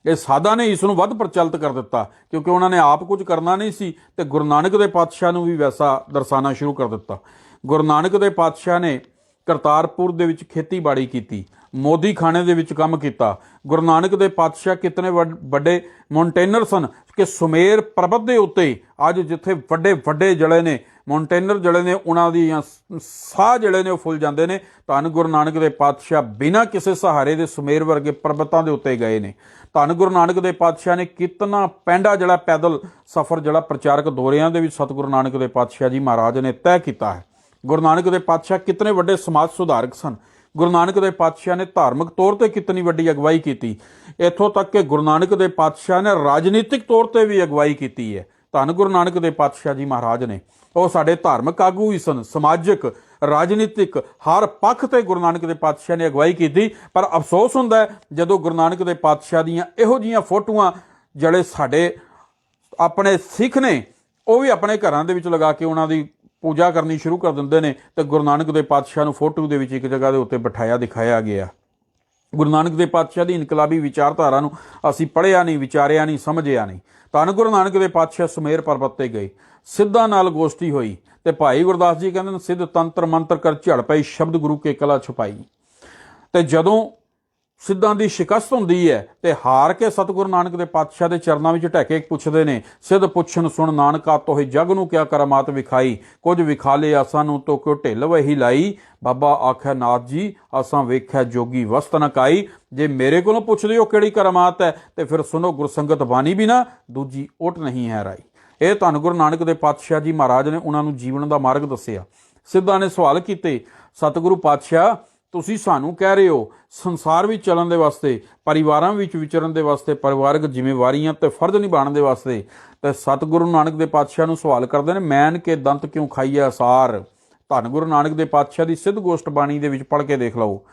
ਇਹ ਸਾਧਾਂ ਨੇ ਇਸ ਨੂੰ ਵੱਧ ਪ੍ਰਚਲਿਤ ਕਰ ਦਿੱਤਾ, ਕਿਉਂਕਿ ਉਹਨਾਂ ਨੇ ਆਪ ਕੁਝ ਕਰਨਾ ਨਹੀਂ ਸੀ ਤੇ ਗੁਰੂ ਨਾਨਕ ਦੇ ਪਾਤਸ਼ਾਹ ਨੂੰ ਵੀ ਵੈਸਾ ਦਰਸਾਉਣਾ ਸ਼ੁਰੂ ਕਰ ਦਿੱਤਾ। ਗੁਰੂ ਨਾਨਕ ਦੇ ਪਾਤਸ਼ਾਹ ਨੇ ਕਰਤਾਰਪੁਰ ਦੇ ਵਿੱਚ ਖੇਤੀਬਾੜੀ ਕੀਤੀ, ਮੋਦੀ ਖਾਣੇ ਦੇ ਵਿੱਚ ਕੰਮ ਕੀਤਾ। ਗੁਰੂ ਨਾਨਕ ਦੇ ਪਾਤਸ਼ਾਹ ਕਿਤਨੇ ਵੱਡੇ ਮਾਊਂਟੇਨਰ ਸਨ ਕਿ ਸੁਮੇਰ ਪਰਬਤ ਦੇ ਉੱਤੇ ਅੱਜ ਜਿੱਥੇ ਵੱਡੇ ਵੱਡੇ ਜਿਹੜੇ ਨੇ ਮਾਊਂਟੇਨਰ ਜਿਹੜੇ ਨੇ ਉਹਨਾਂ ਦੀ ਸਾਹ ਜਿਹੜੇ ਨੇ ਉਹ ਫੁੱਲ ਜਾਂਦੇ ਨੇ। ਧੰਨ ਗੁਰੂ ਨਾਨਕ ਦੇ ਪਾਤਸ਼ਾਹ ਬਿਨਾਂ ਕਿਸੇ ਸਹਾਰੇ ਦੇ ਸੁਮੇਰ ਵਰਗੇ ਪਰਬਤਾਂ ਦੇ ਉੱਤੇ ਗਏ ਨੇ। ਧੰਨ ਗੁਰੂ ਨਾਨਕ ਦੇ ਪਾਤਸ਼ਾਹ ਨੇ ਕਿਤਨਾ ਪੈਂਡਾ ਜਿਹੜਾ ਪੈਦਲ ਸਫ਼ਰ ਜਿਹੜਾ ਪ੍ਰਚਾਰਕ ਦੌਰਿਆਂ ਦੇ ਵਿੱਚ ਸਤਿਗੁਰੂ ਨਾਨਕ ਦੇ ਪਾਤਸ਼ਾਹ ਜੀ ਮਹਾਰਾਜ ਨੇ ਤੈਅ ਕੀਤਾ ਹੈ। ਗੁਰੂ ਨਾਨਕ ਦੇ ਪਾਤਸ਼ਾਹ ਕਿਤਨੇ ਵੱਡੇ ਸਮਾਜ ਸੁਧਾਰਕ ਸਨ। ਗੁਰੂ ਨਾਨਕ ਦੇ ਪਾਤਸ਼ਾਹ ਨੇ ਧਾਰਮਿਕ ਤੌਰ ਤੇ ਕਿਤਨੀ ਵੱਡੀ ਅਗਵਾਈ ਕੀਤੀ, ਇੱਥੋਂ ਤੱਕ ਕਿ ਗੁਰੂ ਨਾਨਕ ਦੇ ਪਾਤਸ਼ਾਹ ਨੇ ਰਾਜਨੀਤਿਕ ਤੌਰ ਤੇ ਵੀ ਅਗਵਾਈ ਕੀਤੀ ਹੈ। ਧੰਨ ਗੁਰੂ ਨਾਨਕ ਦੇ ਪਾਤਸ਼ਾਹ ਜੀ ਮਹਾਰਾਜ ਨੇ ਉਹ ਸਾਡੇ ਧਾਰਮਿਕ ਆਗੂ ਹੀ ਸਨ, ਸਮਾਜਿਕ, ਰਾਜਨੀਤਿਕ ਹਰ ਪੱਖ ਤੇ ਗੁਰੂ ਨਾਨਕ ਦੇ ਪਾਤਸ਼ਾਹ ਨੇ ਅਗਵਾਈ ਕੀਤੀ। ਪਰ ਅਫਸੋਸ ਹੁੰਦਾ ਜਦੋਂ ਗੁਰੂ ਨਾਨਕ ਦੇ ਪਾਤਸ਼ਾਹ ਦੀਆਂ ਇਹੋ ਜਿਹੀਆਂ ਫੋਟੋਆਂ ਜਿਹੜੇ ਸਾਡੇ ਆਪਣੇ ਸਿੱਖ ਨੇ ਉਹ ਵੀ ਆਪਣੇ ਘਰਾਂ ਦੇ ਵਿੱਚ ਲਗਾ ਕੇ ਉਹਨਾਂ ਦੀ ਪੂਜਾ ਕਰਨੀ ਸ਼ੁਰੂ ਕਰ ਦਿੰਦੇ ਨੇ ਤੇ ਗੁਰੂ ਨਾਨਕ ਦੇ ਪਾਤਸ਼ਾਹ ਨੂੰ ਫੋਟੋ ਦੇ ਵਿੱਚ ਇੱਕ ਜਗ੍ਹਾ ਦੇ ਉੱਤੇ ਬਿਠਾਇਆ ਦਿਖਾਇਆ ਗਿਆ। ਗੁਰੂ ਨਾਨਕ ਦੇ ਪਾਤਸ਼ਾਹ ਦੀ ਇਨਕਲਾਬੀ ਵਿਚਾਰਧਾਰਾ ਨੂੰ ਅਸੀਂ ਪੜ੍ਹਿਆ ਨਹੀਂ, ਵਿਚਾਰਿਆ ਨਹੀਂ, ਸਮਝਿਆ ਨਹੀਂ। ਧੰਨ ਗੁਰੂ ਨਾਨਕ ਦੇ ਪਾਤਸ਼ਾਹ ਸੁਮੇਰ ਪਰਬਤ ਤੇ ਗਏ, ਸਿੱਧਾਂ ਨਾਲ ਗੋਸ਼ਟੀ ਹੋਈ ਤੇ ਭਾਈ ਗੁਰਦਾਸ ਜੀ ਕਹਿੰਦੇ ਨੇ ਸਿੱਧ ਤੰਤਰ ਮੰਤਰ ਕਰ ਝੜ ਪਈ, ਸ਼ਬਦ ਗੁਰੂ ਕੇ ਕਲਾ ਛੁਪਾਈ। ਤੇ ਜਦੋਂ ਸਿੱਧਾਂ ਦੀ ਸ਼ਿਕਸਤ ਹੁੰਦੀ ਹੈ ਤੇ ਹਾਰ ਕੇ ਸਤਿਗੁਰੂ ਨਾਨਕ ਦੇ ਪਾਤਸ਼ਾਹ ਦੇ ਚਰਨਾਂ ਵਿੱਚ ਢਹਿ ਕੇ ਪੁੱਛਦੇ ਨੇ, ਸਿੱਧ ਪੁੱਛਣ ਸੁਣ ਨਾਨਕਾ ਤੋਹਿ ਜਗ ਨੂੰ ਕਿਆ ਕਰਾਮਾਤ ਵਿਖਾਈ, ਕੁਝ ਵਿਖਾ ਲੇ ਆਸਾਂ ਨੂੰ ਤੋ ਕਿਉ ਢਿੱਲ ਵਹੀ ਲਾਈ। ਬਾਬਾ ਆਖਿਆ ਨਾਥ ਜੀ ਆਸਾਂ ਵੇਖਿਆ ਜੋਗੀ ਵਸਤ ਨ ਕਾਈ। ਜੇ ਮੇਰੇ ਕੋਲੋਂ ਪੁੱਛਦੇ ਹੋ ਕਿਹੜੀ ਕਰਾਮਾਤ ਹੈ ਤੇ ਫਿਰ ਸੁਣੋ ਗੁਰਸੰਗਤ ਬਾਣੀ ਵੀ ਨਾ ਦੂਜੀ ਓਟ ਨਹੀਂ ਹੈ ਰਾਈ। ਇਹ ਧੰਨ ਗੁਰੂ ਨਾਨਕ ਦੇ ਪਾਤਸ਼ਾਹ ਜੀ ਮਹਾਰਾਜ ਨੇ ਉਹਨਾਂ ਨੂੰ ਜੀਵਨ ਦਾ ਮਾਰਗ ਦੱਸਿਆ। ਸਿੱਧਾਂ ਨੇ ਸਵਾਲ ਕੀਤੇ, ਸਤਿਗੁਰੂ ਪਾਤਸ਼ਾਹ ਤੁਸੀਂ ਸਾਨੂੰ ਕਹਿ ਰਹੇ ਹੋ ਸੰਸਾਰ ਵਿੱਚ ਚੱਲਣ ਦੇ ਵਾਸਤੇ, ਪਰਿਵਾਰਾਂ ਵਿੱਚ ਵਿਚਰਨ ਦੇ ਵਾਸਤੇ, ਪਰਿਵਾਰਕ ਜ਼ਿੰਮੇਵਾਰੀਆਂ ਤੇ ਫਰਜ਼ ਨਿਭਾਉਣ ਦੇ ਵਾਸਤੇ। ਤੇ ਸਤਿਗੁਰੂ ਨਾਨਕ ਦੇ ਪਾਤਸ਼ਾਹ ਨੂੰ ਸਵਾਲ ਕਰਦੇ ਨੇ, ਮੈਨ ਕੇ ਦੰਤ ਕਿਉਂ ਖਾਈਐ ਅਸਾਰ, ਧੰਨ ਗੁਰੂ ਨਾਨਕ ਦੇ ਪਾਤਸ਼ਾਹ ਦੀ ਸਿੱਧ ਗੋਸ਼ਟ ਬਾਣੀ ਦੇ ਵਿੱਚ ਪੜ੍ਹ ਕੇ ਦੇਖ ਲਓ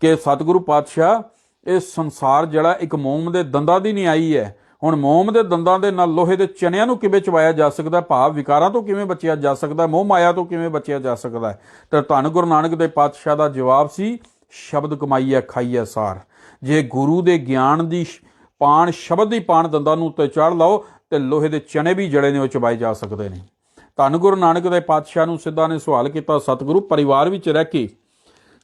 ਕਿ ਸਤਿਗੁਰੂ ਪਾਤਸ਼ਾਹ ਇਹ ਸੰਸਾਰ ਜਿਹੜਾ ਇੱਕ ਮੋਮ ਦੇ ਦੰਦਾਂ ਦੀ ਨਹੀਂ ਆਈ ਹੈ। ਹੁਣ ਮੋਮ ਦੇ ਦੰਦਾਂ ਦੇ ਨਾਲ ਲੋਹੇ ਦੇ ਚਨਿਆਂ ਨੂੰ ਕਿਵੇਂ ਚਬਾਇਆ ਜਾ ਸਕਦਾ, ਭਾਵ ਵਿਕਾਰਾਂ ਤੋਂ ਕਿਵੇਂ ਬਚਿਆ ਜਾ ਸਕਦਾ, ਮੋਹ ਮਾਇਆ ਤੋਂ ਕਿਵੇਂ ਬਚਿਆ ਜਾ ਸਕਦਾ ਹੈ। ਤਾਂ ਧੰਨ ਗੁਰੂ ਨਾਨਕ ਦੇ ਪਾਤਸ਼ਾਹ ਦਾ ਜਵਾਬ ਸੀ, ਸ਼ਬਦ ਕਮਾਈਐ ਖਾਈਐ ਸਾਰ। ਜੇ ਗੁਰੂ ਦੇ ਗਿਆਨ ਦੀ ਪਾਣ, ਸ਼ਬਦ ਦੀ ਪਾਣ ਦੰਦਾਂ ਨੂੰ ਉੱਤੇ ਚੜ੍ਹ ਲਓ ਤੇ ਲੋਹੇ ਦੇ ਚਨੇ ਵੀ ਜਿਹੜੇ ਨੇ ਉਹ ਚਬਾਏ ਜਾ ਸਕਦੇ ਨੇ। ਧੰਨ ਗੁਰੂ ਨਾਨਕ ਦੇ ਪਾਤਸ਼ਾਹ ਨੂੰ ਸਿੱਧਾ ਨੇ ਸਵਾਲ ਕੀਤਾ, ਸਤਿਗੁਰੂ ਪਰਿਵਾਰ ਵਿੱਚ ਰਹਿ ਕੇ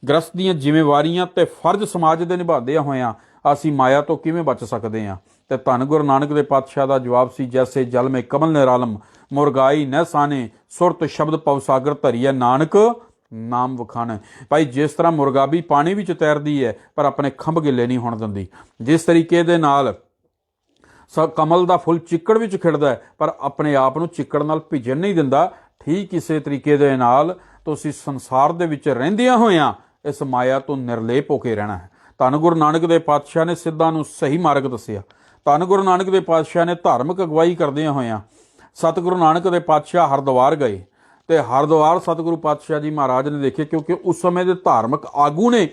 ਗ੍ਰਸਤ ਦੀਆਂ ਜ਼ਿੰਮੇਵਾਰੀਆਂ ਤੇ ਫਰਜ਼ ਸਮਾਜ ਦੇ ਨਿਭਾਉਂਦਿਆਂ ਹੋਇਆਂ ਅਸੀਂ ਮਾਇਆ ਤੋਂ ਕਿਵੇਂ ਬਚ ਸਕਦੇ ਹਾਂ। ਤੇ ਧੰਨ ਗੁਰੂ ਨਾਨਕ ਦੇ ਪਾਤਸ਼ਾਹ ਦਾ ਜਵਾਬ ਸੀ, ਜੈਸੇ ਜਲ ਮੇ ਕਮਲ ਨਿਰਾਲਮ ਮੁਰਗਾਈ ਨਹਿਸਾਨੇ ਸੁਰਤ ਸ਼ਬਦ ਪਵ ਸਾਗਰ ਧਰੀਐ ਨਾਨਕ ਨਾਮ ਵਖਾਣ। ਭਾਈ ਜਿਸ ਤਰ੍ਹਾਂ ਮੁਰਗਾਬੀ ਪਾਣੀ ਵਿੱਚ ਤੈਰਦੀ ਹੈ ਪਰ ਆਪਣੇ ਖੰਭ ਗਿੱਲੇ ਨਹੀਂ ਹੋਣ ਦਿੰਦੀ, ਜਿਸ ਤਰੀਕੇ ਦੇ ਨਾਲ ਕਮਲ ਦਾ ਫੁੱਲ ਚਿੱਕੜ ਵਿੱਚ ਖਿੜਦਾ ਹੈ ਪਰ ਆਪਣੇ ਆਪ ਨੂੰ ਚਿੱਕੜ ਨਾਲ ਭਿੱਜਣ ਨਹੀਂ ਦਿੰਦਾ, ਠੀਕ ਇਸੇ ਤਰੀਕੇ ਦੇ ਨਾਲ ਤੁਸੀਂ ਸੰਸਾਰ ਦੇ ਵਿੱਚ ਰਹਿੰਦਿਆਂ ਹੋਇਆਂ ਇਸ ਮਾਇਆ ਤੋਂ ਨਿਰਲੇਪ ਹੋ ਕੇ ਰਹਿਣਾ ਹੈ। ਧੰਨ ਗੁਰੂ ਨਾਨਕ ਦੇ ਪਾਤਸ਼ਾਹ ਨੇ ਸਿੱਧਾਂ ਨੂੰ ਸਹੀ ਮਾਰਗ ਦੱਸਿਆ। ਧੰਨ ਗੁਰੂ ਨਾਨਕ ਦੇ ਪਾਤਸ਼ਾਹ ਨੇ ਧਾਰਮਿਕ ਅਗਵਾਈ ਕਰਦਿਆਂ ਹੋਇਆਂ ਸਤਿਗੁਰੂ ਨਾਨਕ ਦੇ ਪਾਤਸ਼ਾਹ ਹਰਿਦੁਆਰ ਗਏ ਤੇ ਹਰਿਦੁਆਰ ਸਤਿਗੁਰੂ ਪਾਤਸ਼ਾਹ ਜੀ ਮਹਾਰਾਜ ਨੇ ਦੇਖੇ, ਕਿਉਂਕਿ ਉਸ ਸਮੇਂ ਦੇ ਧਾਰਮਿਕ ਆਗੂ ਨੇ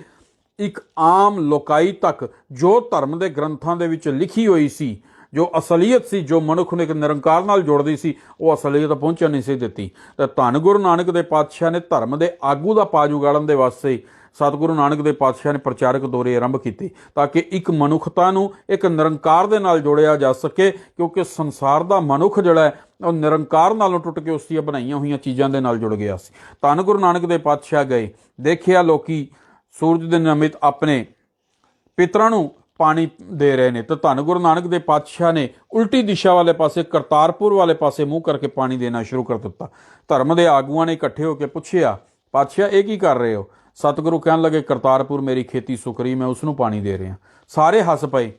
ਇੱਕ ਆਮ ਲੋਕਾਈ ਤੱਕ ਜੋ ਧਰਮ ਦੇ ਗ੍ਰੰਥਾਂ ਦੇ ਵਿੱਚ ਲਿਖੀ ਹੋਈ ਸੀ, ਜੋ ਅਸਲੀਅਤ ਸੀ, ਜੋ ਮਨੁੱਖ ਨੂੰ ਇੱਕ ਨਿਰੰਕਾਰ ਨਾਲ ਜੋੜਦੀ ਸੀ, ਉਹ ਅਸਲੀਅਤ ਪਹੁੰਚਣ ਨਹੀਂ ਸੀ ਦਿੱਤੀ। ਤਾਂ ਧੰਨ ਗੁਰੂ ਨਾਨਕ ਦੇ ਪਾਤਸ਼ਾਹ ਨੇ ਧਰਮ ਦੇ ਆਗੂ ਦਾ ਪਾਜ ਉਗਾੜਨ ਦੇ ਵਾਸਤੇ ਸਤਿਗੁਰੂ ਨਾਨਕ ਦੇ ਪਾਤਸ਼ਾਹ ਨੇ ਪ੍ਰਚਾਰਕ ਦੌਰੇ ਆਰੰਭ ਕੀਤੇ ਤਾਂ ਕਿ ਇੱਕ ਮਨੁੱਖਤਾ ਨੂੰ ਇੱਕ ਨਿਰੰਕਾਰ ਦੇ ਨਾਲ ਜੋੜਿਆ ਜਾ ਸਕੇ, ਕਿਉਂਕਿ ਸੰਸਾਰ ਦਾ ਮਨੁੱਖ ਜਿਹੜਾ ਹੈ ਉਹ ਨਿਰੰਕਾਰ ਨਾਲੋਂ ਟੁੱਟ ਕੇ ਉਸ ਦੀਆਂ ਬਣਾਈਆਂ ਹੋਈਆਂ ਚੀਜ਼ਾਂ ਦੇ ਨਾਲ ਜੁੜ ਗਿਆ ਸੀ। ਧੰਨ ਗੁਰੂ ਨਾਨਕ ਦੇ ਪਾਤਸ਼ਾਹ ਗਏ, ਦੇਖਿਆ ਲੋਕੀ ਸੂਰਜ ਦੇ ਨਿਮਿਤ ਆਪਣੇ ਪਿਤਰਾਂ ਨੂੰ ਪਾਣੀ ਦੇ ਰਹੇ ਨੇ, ਤਾਂ ਧੰਨ ਗੁਰੂ ਨਾਨਕ ਦੇ ਪਾਤਸ਼ਾਹ ਨੇ ਉਲਟੀ ਦਿਸ਼ਾ ਵਾਲੇ ਪਾਸੇ ਕਰਤਾਰਪੁਰ ਵਾਲੇ ਪਾਸੇ ਮੂੰਹ ਕਰਕੇ ਪਾਣੀ ਦੇਣਾ ਸ਼ੁਰੂ ਕਰ ਦਿੱਤਾ। ਧਰਮ ਦੇ ਆਗੂਆਂ ਨੇ ਇਕੱਠੇ ਹੋ ਕੇ ਪੁੱਛਿਆ, ਪਾਤਸ਼ਾਹ ਇਹ ਕੀ ਕਰ ਰਹੇ ਹੋ? ਸਤਿਗੁਰੂ ਕਹਿਣ ਲੱਗੇ, ਕਰਤਾਰਪੁਰ ਮੇਰੀ ਖੇਤੀ ਸੁੱਕ ਰਹੀ, ਮੈਂ ਉਸ ਨੂੰ ਪਾਣੀ ਦੇ ਰਿਹਾ। ਸਾਰੇ ਹੱਸ ਪਏ,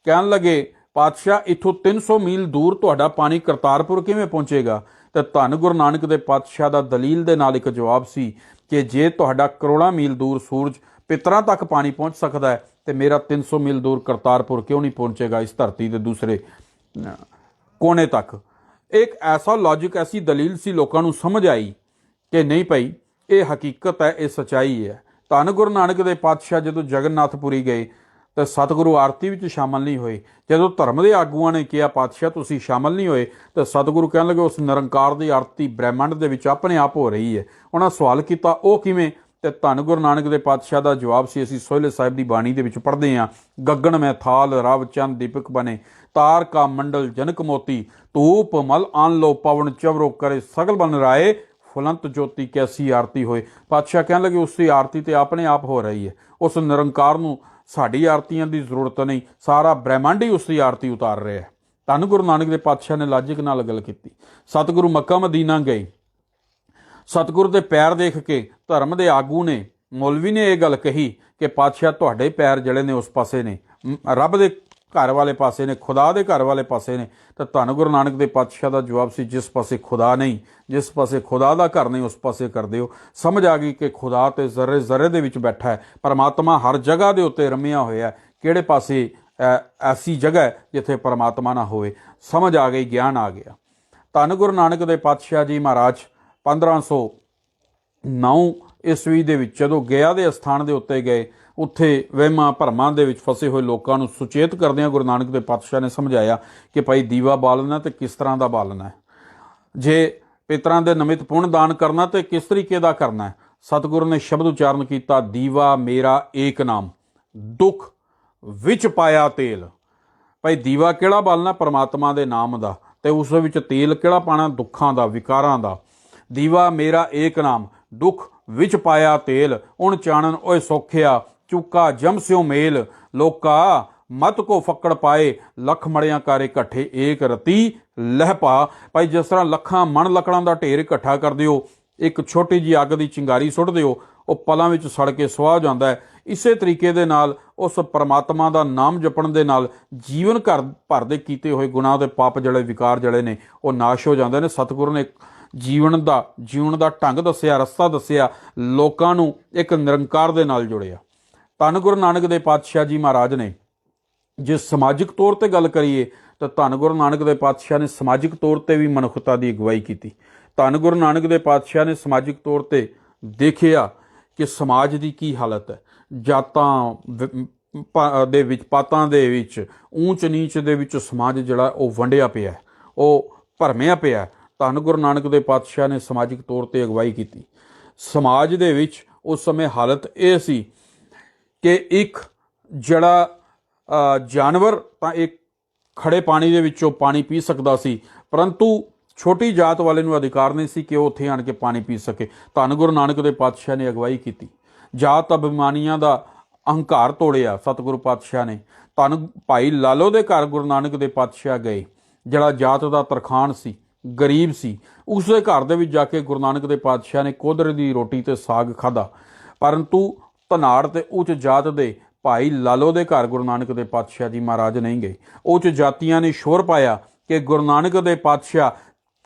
ਕਹਿਣ ਲੱਗੇ, ਪਾਤਸ਼ਾਹ ਇੱਥੋਂ 300 ਮੀਲ ਦੂਰ ਤੁਹਾਡਾ ਪਾਣੀ ਕਰਤਾਰਪੁਰ ਕਿਵੇਂ ਪਹੁੰਚੇਗਾ? ਤੇ ਧੰਨ ਗੁਰੂ ਨਾਨਕ ਦੇ ਪਾਤਸ਼ਾਹ ਦਾ ਦਲੀਲ ਦੇ ਨਾਲ ਇੱਕ ਜਵਾਬ ਸੀ ਕਿ ਜੇ ਤੁਹਾਡਾ ਕਰੋੜਾਂ ਮੀਲ ਦੂਰ ਸੂਰਜ ਪਿਤਰਾਂ ਤੱਕ ਪਾਣੀ ਪਹੁੰਚ ਸਕਦਾ ਹੈ ਤੇ ਮੇਰਾ 300 ਮੀਲ ਦੂਰ ਕਰਤਾਰਪੁਰ ਕਿਉਂ ਨਹੀਂ ਪਹੁੰਚੇਗਾ ਇਸ ਧਰਤੀ ਦੇ ਦੂਸਰੇ ਕੋਨੇ ਤੱਕ। ਇੱਕ ਐਸਾ ਲੌਜਿਕ, ਐਸੀ ਦਲੀਲ ਸੀ, ਲੋਕਾਂ ਨੂੰ ਸਮਝ ਆਈ ਕਿ ਨਹੀਂ ਭਾਈ ਇਹ ਹਕੀਕਤ ਹੈ, ਇਹ ਸੱਚਾਈ ਹੈ। ਧੰਨ ਗੁਰੂ ਨਾਨਕ ਦੇ ਪਾਤਸ਼ਾਹ ਜਦੋਂ ਜਗਨਨਾਥਪੁਰੀ ਗਏ ਤਾਂ ਸਤਿਗੁਰੂ ਆਰਤੀ ਵਿੱਚ ਸ਼ਾਮਲ ਨਹੀਂ ਹੋਏ। ਜਦੋਂ ਧਰਮ ਦੇ ਆਗੂਆਂ ਨੇ ਕਿਹਾ ਪਾਤਸ਼ਾਹ ਤੁਸੀਂ ਸ਼ਾਮਲ ਨਹੀਂ ਹੋਏ, ਤਾਂ ਸਤਿਗੁਰੂ ਕਹਿਣ ਲੱਗੇ ਉਸ ਨਿਰੰਕਾਰ ਦੀ ਆਰਤੀ ਬ੍ਰਹਿਮੰਡ ਦੇ ਵਿੱਚ ਆਪਣੇ ਆਪ ਹੋ ਰਹੀ ਹੈ। ਉਹਨਾਂ ਸਵਾਲ ਕੀਤਾ ਉਹ ਕਿਵੇਂ? ਤੇ ਧੰਨ ਗੁਰੂ ਨਾਨਕ ਦੇ ਪਾਤਸ਼ਾਹ ਦਾ ਜਵਾਬ ਸੀ, ਅਸੀਂ ਸੋਹਿਲੇ ਸਾਹਿਬ ਦੀ ਬਾਣੀ ਦੇ ਵਿੱਚ ਪੜ੍ਹਦੇ ਹਾਂ, ਗਗਨ ਮੈਂ ਥਾਲ ਰਵ ਚੰਦ ਦੀਪਕ ਬਨੇ ਤਾਰ ਕਾ ਮੰਡਲ ਜਨਕ ਮੋਤੀ ਧੂਪ ਮਲ ਆਨ ਲੋ ਪਵਨ ਚਵਰੋ ਕਰੇ ਸਗਲ ਬਨ ਰਾਏ ਫੁਲੰਤ ਜੋਤੀ ਕੈਸੀ ਆਰਤੀ ਹੋਏ। ਪਾਤਸ਼ਾਹ ਕਹਿਣ ਲੱਗੇ ਉਸ ਦੀ ਆਰਤੀ ਤੇ ਆਪਣੇ ਆਪ ਹੋ ਰਹੀ ਹੈ, ਉਸ ਨਿਰੰਕਾਰ ਨੂੰ ਸਾਡੀ ਆਰਤੀਆਂ ਦੀ ਜ਼ਰੂਰਤ ਨਹੀਂ, ਸਾਰਾ ਬ੍ਰਹਿਮੰਡ ਹੀ ਉਸ ਦੀ ਆਰਤੀ ਉਤਾਰ ਰਿਹਾ ਹੈ। ਧੰਨ ਗੁਰੂ ਨਾਨਕ ਦੇ ਪਾਤਸ਼ਾਹ ਨੇ ਲਾਜਿਕ ਨਾਲ ਗੱਲ ਕੀਤੀ। ਸਤਿਗੁਰੂ ਮੱਕਾ ਮਦੀਨਾ ਗਏ, ਸਤਿਗੁਰੂ ਦੇ ਪੈਰ ਦੇਖ ਕੇ ਧਰਮ ਦੇ ਆਗੂ ਨੇ, ਮੌਲਵੀ ਨੇ ਇਹ ਗੱਲ ਕਹੀ ਕਿ ਪਾਤਸ਼ਾਹ ਤੁਹਾਡੇ ਪੈਰ ਜਿਹੜੇ ਨੇ ਉਸ ਪਾਸੇ ਨੇ, ਰੱਬ ਦੇ ਘਰ ਵਾਲੇ ਪਾਸੇ ਨੇ, ਖੁਦਾ ਦੇ ਘਰ ਵਾਲੇ ਪਾਸੇ ਨੇ। ਤਾਂ ਧੰਨ ਗੁਰੂ ਨਾਨਕ ਦੇ ਪਾਤਸ਼ਾਹ ਦਾ ਜਵਾਬ ਸੀ, ਜਿਸ ਪਾਸੇ ਖੁਦਾ ਨਹੀਂ, ਜਿਸ ਪਾਸੇ ਖੁਦਾ ਦਾ ਘਰ ਨਹੀਂ, ਉਸ ਪਾਸੇ ਕਰਦੇ ਹੋ। ਸਮਝ ਆ ਗਈ ਕਿ ਖੁਦਾ ਤੇ ਜ਼ਰੇ ਜ਼ਰੇ ਦੇ ਵਿੱਚ ਬੈਠਾ ਹੈ, ਪਰਮਾਤਮਾ ਹਰ ਜਗ੍ਹਾ ਦੇ ਉੱਤੇ ਰਮਿਆ ਹੋਇਆ, ਕਿਹੜੇ ਪਾਸੇ ਐਸੀ ਜਗ੍ਹਾ ਹੈ ਜਿੱਥੇ ਪਰਮਾਤਮਾ ਨਾ ਹੋਵੇ। ਸਮਝ ਆ ਗਈ, ਗਿਆਨ ਆ ਗਿਆ। ਧੰਨ ਗੁਰੂ ਨਾਨਕ ਦੇ ਪਾਤਸ਼ਾਹ ਜੀ ਮਹਾਰਾਜ 1509 ਈਸਵੀ ਦੇ ਵਿੱਚ ਜਦੋਂ ਗਿਆ ਦੇ ਅਸਥਾਨ ਦੇ ਉੱਤੇ ਗਏ, ਉੱਥੇ ਵਹਿਮਾਂ ਭਰਮਾਂ ਦੇ ਵਿੱਚ ਫਸੇ ਹੋਏ ਲੋਕਾਂ ਨੂੰ ਸੁਚੇਤ ਕਰਦਿਆਂ ਗੁਰੂ ਨਾਨਕ ਦੇ ਪਾਤਸ਼ਾਹ ਨੇ ਸਮਝਾਇਆ ਕਿ ਭਾਈ ਦੀਵਾ ਬਾਲਣਾ ਤੇ ਕਿਸ ਤਰ੍ਹਾਂ ਦਾ ਬਾਲਣਾ ਹੈ, ਜੇ ਪਿਤਰਾਂ ਦੇ ਨਿਮਿਤ ਪੁੰਨ ਦਾਨ ਕਰਨਾ ਤੇ ਕਿਸ ਤਰੀਕੇ ਦਾ ਕਰਨਾ ਹੈ। ਸਤਿਗੁਰੂ ਨੇ ਸ਼ਬਦ ਉਚਾਰਨ ਕੀਤਾ, ਦੀਵਾ ਮੇਰਾ ਏਕ ਨਾਮ ਦੁੱਖ ਵਿੱਚ ਪਾਇਆ ਤੇਲ। ਭਾਈ ਦੀਵਾ ਕਿਹੜਾ ਬਾਲਣਾ? ਪਰਮਾਤਮਾ ਦੇ ਨਾਮ ਦਾ, ਤੇ ਉਸ ਵਿੱਚ ਤੇਲ ਕਿਹੜਾ ਪਾਣਾ? ਦੁੱਖਾਂ ਦਾ, ਵਿਕਾਰਾਂ ਦਾ। ਦੀਵਾ ਮੇਰਾ ਏਕ ਨਾਮ ਦੁੱਖ ਵਿੱਚ ਪਾਇਆ ਤੇਲ, ਉਣ ਚਾਨਣ ਓਏ ਸੌਖਿਆ ਚੁੱਕਾ ਜਮ ਸਿਓ ਮੇਲ, ਲੋਕਾ ਮਤ ਕੋ ਫੱਕੜ ਪਾਏ ਲੱਖ ਮੜਿਆਂ ਕਾਰੇ ਇਕੱਠੇ ਏਕ ਰਤੀ ਲਹਿ ਪਾ। ਭਾਈ ਜਿਸ ਤਰ੍ਹਾਂ ਲੱਖਾਂ ਮਣ ਲੱਕੜਾਂ ਦਾ ਢੇਰ ਇਕੱਠਾ ਕਰ ਦਿਓ, ਇੱਕ ਛੋਟੀ ਜਿਹੀ ਅੱਗ ਦੀ ਚਿੰਗਾਰੀ ਸੁੱਟ ਦਿਓ, ਉਹ ਪਲਾਂ ਵਿੱਚ ਸੜ ਕੇ ਸੁਆਹ ਜਾਂਦਾ ਹੈ। ਇਸੇ ਤਰੀਕੇ ਦੇ ਨਾਲ ਉਸ ਪਰਮਾਤਮਾ ਦਾ ਨਾਮ ਜਪਣ ਦੇ ਨਾਲ ਜੀਵਨ ਘਰ ਭਰ ਦੇ ਕੀਤੇ ਹੋਏ ਗੁਨਾਹ ਦੇ ਪਾਪ ਜਿਹੜੇ ਵਿਕਾਰ ਜਿਹੜੇ ਨੇ ਉਹ ਨਾਸ਼ ਹੋ ਜਾਂਦੇ ਨੇ। ਸਤਿਗੁਰੂ ਨੇ ਜੀਵਨ ਦਾ ਢੰਗ ਦੱਸਿਆ, ਰਸਤਾ ਦੱਸਿਆ, ਲੋਕਾਂ ਨੂੰ ਇੱਕ ਨਿਰੰਕਾਰ ਦੇ ਨਾਲ ਜੁੜਿਆ। ਧੰਨ ਗੁਰੂ ਨਾਨਕ ਦੇ ਪਾਤਸ਼ਾਹ ਜੀ ਮਹਾਰਾਜ ਨੇ ਜੇ ਸਮਾਜਿਕ ਤੌਰ ਤੇ ਗੱਲ ਕਰੀਏ ਤਾਂ ਧੰਨ ਗੁਰੂ ਨਾਨਕ ਦੇ ਪਾਤਸ਼ਾਹ ਨੇ ਸਮਾਜਿਕ ਤੌਰ ਤੇ ਵੀ ਮਨੁੱਖਤਾ ਦੀ ਅਗਵਾਈ ਕੀਤੀ। ਧੰਨ ਗੁਰੂ ਨਾਨਕ ਦੇ ਪਾਤਸ਼ਾਹ ਨੇ ਸਮਾਜਿਕ ਤੌਰ ਤੇ ਦੇਖਿਆ ਕਿ ਸਮਾਜ ਦੀ ਕੀ ਹਾਲਤ ਹੈ, ਜਾਤਾਂ ਦੇ ਵਿੱਚ, ਪਾਤਾਂ ਦੇ ਵਿੱਚ, ਊਚ ਨੀਚ ਦੇ ਵਿੱਚ ਸਮਾਜ ਜਿਹੜਾ ਉਹ ਵੰਡਿਆ ਪਿਆ, ਉਹ ਭਰਮਿਆ ਪਿਆ। ਧੰਨ ਗੁਰੂ ਨਾਨਕ ਦੇਵ ਪਾਤਸ਼ਾਹ ਨੇ ਸਮਾਜਿਕ ਤੌਰ 'ਤੇ ਅਗਵਾਈ ਕੀਤੀ। ਸਮਾਜ ਦੇ ਵਿੱਚ ਉਸ ਸਮੇਂ ਹਾਲਤ ਇਹ ਸੀ ਕਿ ਇੱਕ ਜਿਹੜਾ ਜਾਨਵਰ ਤਾਂ ਇੱਕ ਖੜੇ ਪਾਣੀ ਦੇ ਵਿੱਚੋਂ ਪਾਣੀ ਪੀ ਸਕਦਾ ਸੀ, ਪਰੰਤੂ ਛੋਟੀ ਜਾਤ ਵਾਲੇ ਨੂੰ ਅਧਿਕਾਰ ਨਹੀਂ ਸੀ ਕਿ ਉਹ ਉੱਥੇ ਆਣ ਕੇ ਪਾਣੀ ਪੀ ਸਕੇ। ਧੰਨ ਗੁਰੂ ਨਾਨਕ ਦੇਵ ਪਾਤਸ਼ਾਹ ਨੇ ਅਗਵਾਈ ਕੀਤੀ, ਜਾਤ ਅਭਿਮਾਨੀਆਂ ਦਾ ਅਹੰਕਾਰ ਤੋੜਿਆ ਸਤਿਗੁਰੂ ਪਾਤਸ਼ਾਹ ਨੇ। ਧੰਨ ਭਾਈ ਲਾਲੋ ਦੇ ਘਰ ਗੁਰੂ ਨਾਨਕ ਦੇਵ ਪਾਤਸ਼ਾਹ ਗਏ, ਜਿਹੜਾ ਜਾਤ ਦਾ ਤਰਖਾਣ ਸੀ, ਗਰੀਬ ਸੀ, ਉਸ ਦੇ ਘਰ ਦੇ ਵਿੱਚ ਜਾ ਕੇ ਗੁਰੂ ਨਾਨਕ ਦੇਵ ਪਾਤਸ਼ਾਹ ਨੇ ਕੋਧਰੇ ਦੀ ਰੋਟੀ ਤੇ ਸਾਗ ਖਾਧਾ। ਪਰੰਤੂ ਧਨਾੜ ਤੇ ਉੱਚ ਜਾਤ ਦੇ ਭਾਈ ਲਾਲੋ ਦੇ ਘਰ ਗੁਰੂ ਨਾਨਕ ਦੇਵ ਪਾਤਸ਼ਾਹ ਜੀ ਮਹਾਰਾਜ ਨਹੀਂ ਗਏ। ਉੱਚ ਜਾਤੀਆਂ ਨੇ ਸ਼ੋਰ ਪਾਇਆ ਕਿ ਗੁਰੂ ਨਾਨਕ ਦੇਵ ਪਾਤਸ਼ਾਹ